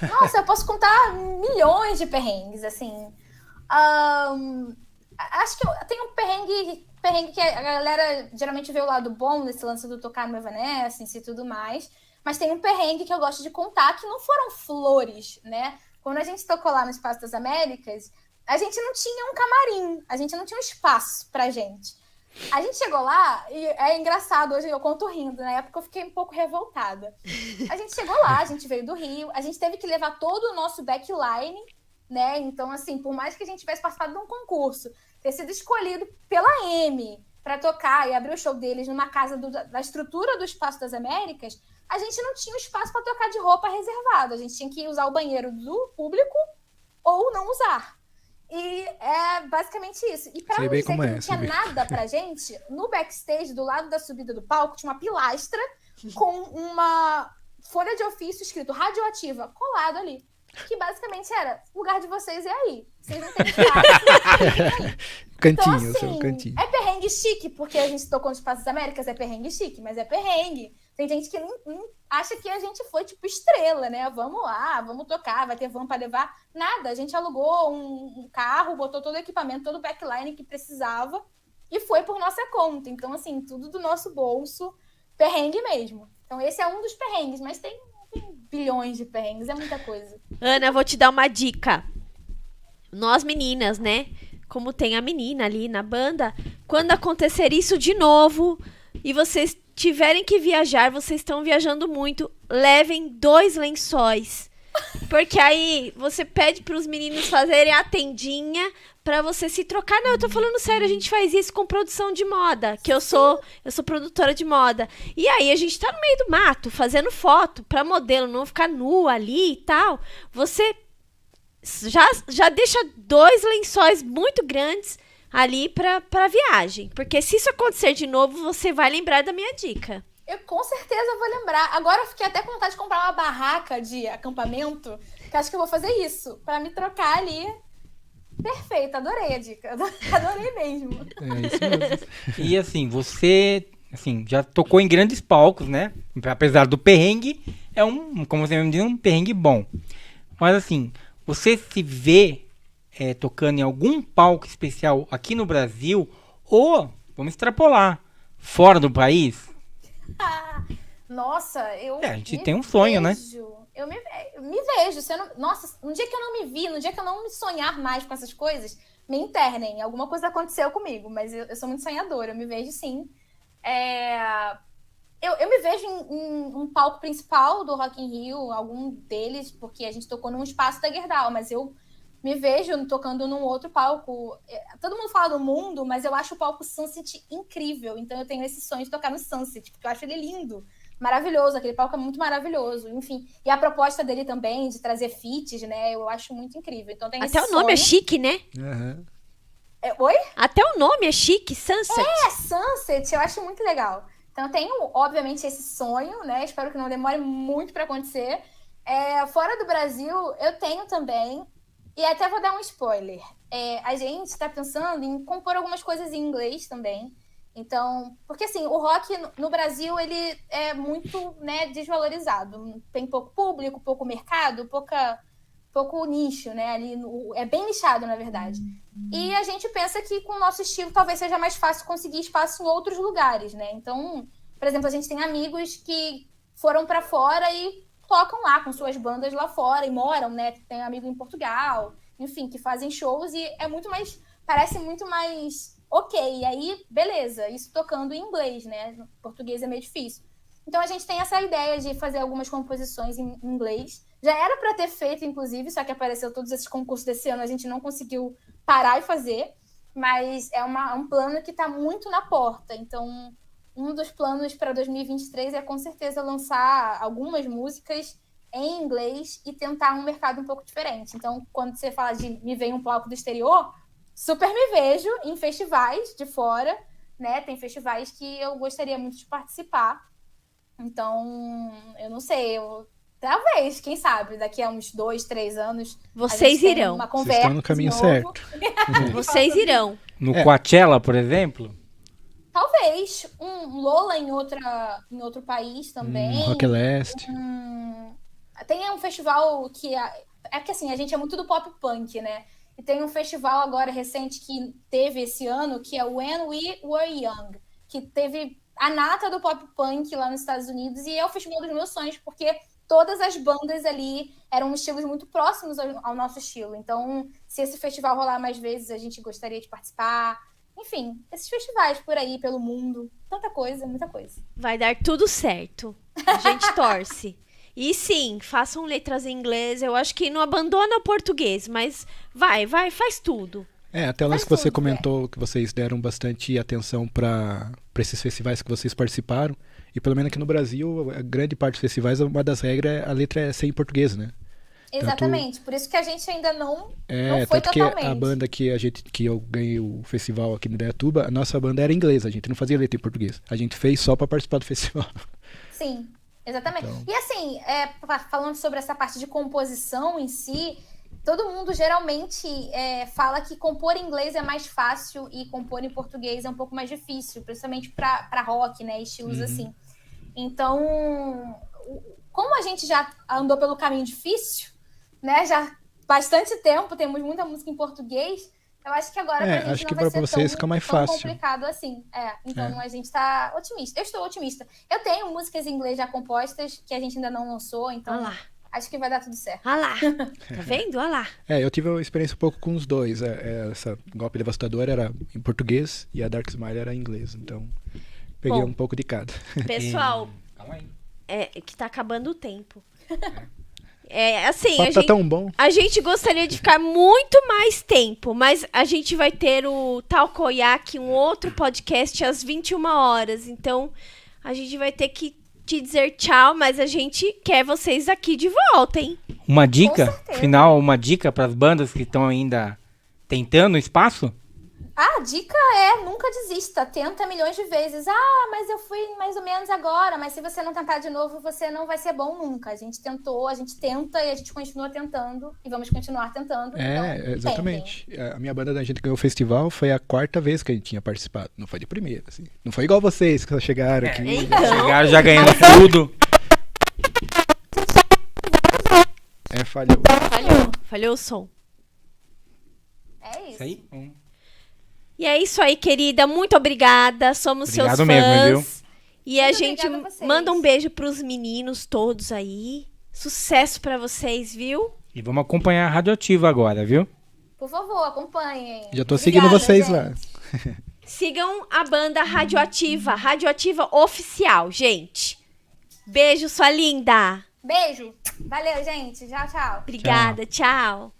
Nossa, eu posso contar milhões de perrengues, assim. Acho que eu tenho um perrengue que a galera geralmente vê o lado bom desse lance do tocar no Evanescence e tudo mais. Mas tem um perrengue que eu gosto de contar, que não foram flores, né? Quando a gente tocou lá no Espaço das Américas, a gente não tinha um camarim, a gente não tinha um espaço pra gente. A gente chegou lá, e é engraçado, hoje eu conto rindo, na época eu fiquei um pouco revoltada. A gente chegou lá, a gente veio do Rio, a gente teve que levar todo o nosso backline, né? Então, assim, por mais que a gente tivesse participado de um concurso, ter sido escolhido pela M pra tocar e abrir o show deles numa casa da estrutura do Espaço das Américas, a gente não tinha espaço para trocar de roupa reservado. A gente tinha que usar o banheiro do público ou não usar. E é basicamente isso. E para não dizer que não tinha nada pra gente, no backstage, do lado da subida do palco, tinha uma pilastra com uma folha de ofício escrito Radioativa colado ali. Que basicamente era, o lugar de vocês é aí. Vocês não têm espaço.
Cantinho,
então, assim,
seu cantinho.
É perrengue chique, porque a gente tocou nos Espaços das Américas, é perrengue chique, mas é perrengue. Tem gente que não acha que a gente foi, tipo, estrela, né? Vamos lá, vamos tocar, vai ter van pra levar. Nada, a gente alugou um carro, botou todo o equipamento, todo o backline que precisava e foi por nossa conta. Então, assim, tudo do nosso bolso, perrengue mesmo. Então, esse é um dos perrengues, mas tem bilhões de perrengues, é muita coisa.
Ana, vou te dar uma dica. Nós meninas, né? Como tem a menina ali na banda, quando acontecer isso de novo e vocês tiverem que viajar, vocês estão viajando muito, levem 2 lençóis. Porque aí você pede pros meninos fazerem a tendinha pra você se trocar. Não, eu tô falando sério, a gente faz isso com produção de moda, que eu sou produtora de moda. E aí a gente tá no meio do mato, fazendo foto pra modelo não ficar nua ali e tal. Você já deixa 2 lençóis muito grandes ali pra viagem. Porque se isso acontecer de novo, você vai lembrar da minha dica.
Eu com certeza vou lembrar. Agora eu fiquei até com vontade de comprar uma barraca de acampamento, que acho que eu vou fazer isso, pra me trocar ali Perfeito, adorei a dica. Adorei mesmo.
É isso mesmo.
E assim, você já tocou em grandes palcos, né? Apesar do perrengue, é como você mesmo diz, um perrengue bom. Mas assim, você se vê tocando em algum palco especial aqui no Brasil ou, vamos extrapolar, fora do país?
Nossa, eu
A gente tem um sonho, né?
Eu me vejo. Nossa, no dia que eu não me vi, no dia que eu não me sonhar mais com essas coisas, me internem. Alguma coisa aconteceu comigo, mas eu sou muito sonhadora, eu me vejo sim. Eu me vejo em um palco principal do Rock in Rio, algum deles, porque a gente tocou num espaço da Gerdau, mas eu me vejo tocando num outro palco. Todo mundo fala do Mundo, mas eu acho o palco Sunset incrível, então eu tenho esse sonho de tocar no Sunset, porque eu acho ele lindo, maravilhoso, aquele palco é muito maravilhoso, enfim. E a proposta dele também, de trazer feats, né, eu acho muito incrível. Então tem
Até o nome é chique, né?
Uhum.
Oi?
Até o nome é chique, Sunset.
Sunset, eu acho muito legal. Então, eu tenho, obviamente, esse sonho, né? Espero que não demore muito para acontecer. Fora do Brasil, eu tenho também, e até vou dar um spoiler. A gente está pensando em compor algumas coisas em inglês também. Então, porque assim, o rock no Brasil, ele é muito, né, desvalorizado. Tem pouco público, pouco mercado, pouco nicho, né? Ali é bem nichado, na verdade. E a gente pensa que com o nosso estilo talvez seja mais fácil conseguir espaço em outros lugares, né? Então, por exemplo, a gente tem amigos que foram para fora e tocam lá com suas bandas lá fora e moram, né? Tem amigo em Portugal, enfim, que fazem shows e parece muito mais ok. E aí, beleza, isso tocando em inglês, né? No português é meio difícil. Então a gente tem essa ideia de fazer algumas composições em inglês. Já era para ter feito, inclusive, só que apareceu todos esses concursos desse ano, a gente não conseguiu parar e fazer, mas é um plano que está muito na porta. Então, um dos planos para 2023 é, com certeza, lançar algumas músicas em inglês e tentar um mercado um pouco diferente. Então, quando você fala de me vem um palco do exterior, super me vejo em festivais de fora, né? Tem festivais que eu gostaria muito de participar. Então, eu não sei, talvez, quem sabe, daqui a uns 2, 3 anos...
Vocês irão.
Uma conversa.
Vocês estão no caminho certo.
Vocês irão.
No Coachella, por exemplo?
Talvez. Um Lola em outro país também.
Rock Leste.
Tem um festival que... É que assim, a gente é muito do pop punk, né? E tem um festival agora recente que teve esse ano, que é o When We Were Young, que teve a nata do pop punk lá nos Estados Unidos, e é o festival dos meus sonhos, porque todas as bandas ali eram estilos muito próximos ao nosso estilo. Então, se esse festival rolar mais vezes, a gente gostaria de participar. Enfim, esses festivais por aí, pelo mundo. Tanta coisa, muita coisa.
Vai dar tudo certo. A gente torce. E sim, façam letras em inglês. Eu acho que não abandona o português, mas faz tudo.
Até o lance que você comentou, que vocês deram bastante atenção para esses festivais que vocês participaram. E pelo menos aqui no Brasil, a grande parte dos festivais, uma das regras, a letra é ser em português, né?
Exatamente, por isso que a gente ainda não foi
tanto
totalmente.
Que a banda que eu ganhei o festival aqui no Indaiatuba, a nossa banda era inglesa, a gente não fazia letra em português. A gente fez só para participar do festival.
Sim, exatamente.
Então...
E assim, falando sobre essa parte de composição em si, todo mundo geralmente fala que compor em inglês é mais fácil e compor em português é um pouco mais difícil, principalmente para rock, né, estilos assim. Então, como a gente já andou pelo caminho difícil, né, já há bastante tempo, temos muita música em português, eu acho que agora pra gente
acho
não
que
vai ser
vocês fica mais fácil.
complicado assim. Então a gente tá otimista. Eu estou otimista. Eu tenho músicas em inglês já compostas que a gente ainda não lançou, então acho que vai dar tudo certo.
Ah lá, tá vendo? Ah lá.
Eu tive uma experiência um pouco com os dois. Essa Golpe Devastador era em português e a Dark Smile era em inglês, então peguei um pouco de cada.
Pessoal,
Calma aí.
Que tá acabando o tempo. Assim,
Tá tão bom.
A gente gostaria de ficar muito mais tempo, mas a gente vai ter o Talcoiaque, um outro podcast às 21 horas. Então, a gente vai ter que te dizer tchau, mas a gente quer vocês aqui de volta, hein?
Uma dica final, uma dica para as bandas que estão ainda tentando espaço?
a dica é nunca desista, tenta milhões de vezes. Ah, mas eu fui mais ou menos agora, mas se você não tentar de novo, você não vai ser bom nunca. A gente tentou, a gente tenta e a gente continua tentando e vamos continuar tentando. Então,
exatamente. Tentem. A minha banda, a gente ganhou o festival, foi a 4ª vez que a gente tinha participado. Não foi de primeira, assim. Não foi igual vocês que só chegaram aqui.
Então,
chegaram já ganhando tudo.
Falhou.
Falhou o som.
É isso.
Aí?
E é isso aí, querida. Muito obrigada. Somos
Obrigado
seus fãs.
mesmo, viu?
E a
Muito
gente
obrigada a vocês.
manda um beijo pros meninos todos aí. Sucesso pra vocês, viu?
E vamos acompanhar a Radioativa agora, viu?
Por favor, acompanhem.
Já tô seguindo vocês lá.
Sigam a banda Radioativa. Radioativa Oficial, gente. Beijo, sua linda.
Beijo. Valeu, gente. Tchau, tchau.
Obrigada, tchau.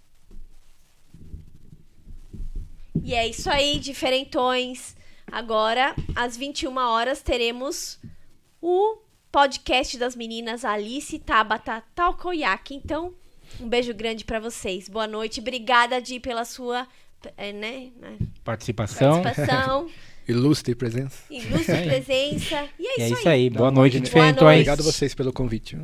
E é isso aí, diferentões. Agora, às 21 horas, teremos o podcast das meninas Alice, Tabata, Talcoiaque. Então, um beijo grande pra vocês. Boa noite. Obrigada, Di, pela sua
Participação.
Ilustre presença.
Ilustre presença. E é isso aí.
Boa noite,
Boa
diferentões.
noite.
Obrigado a vocês pelo convite.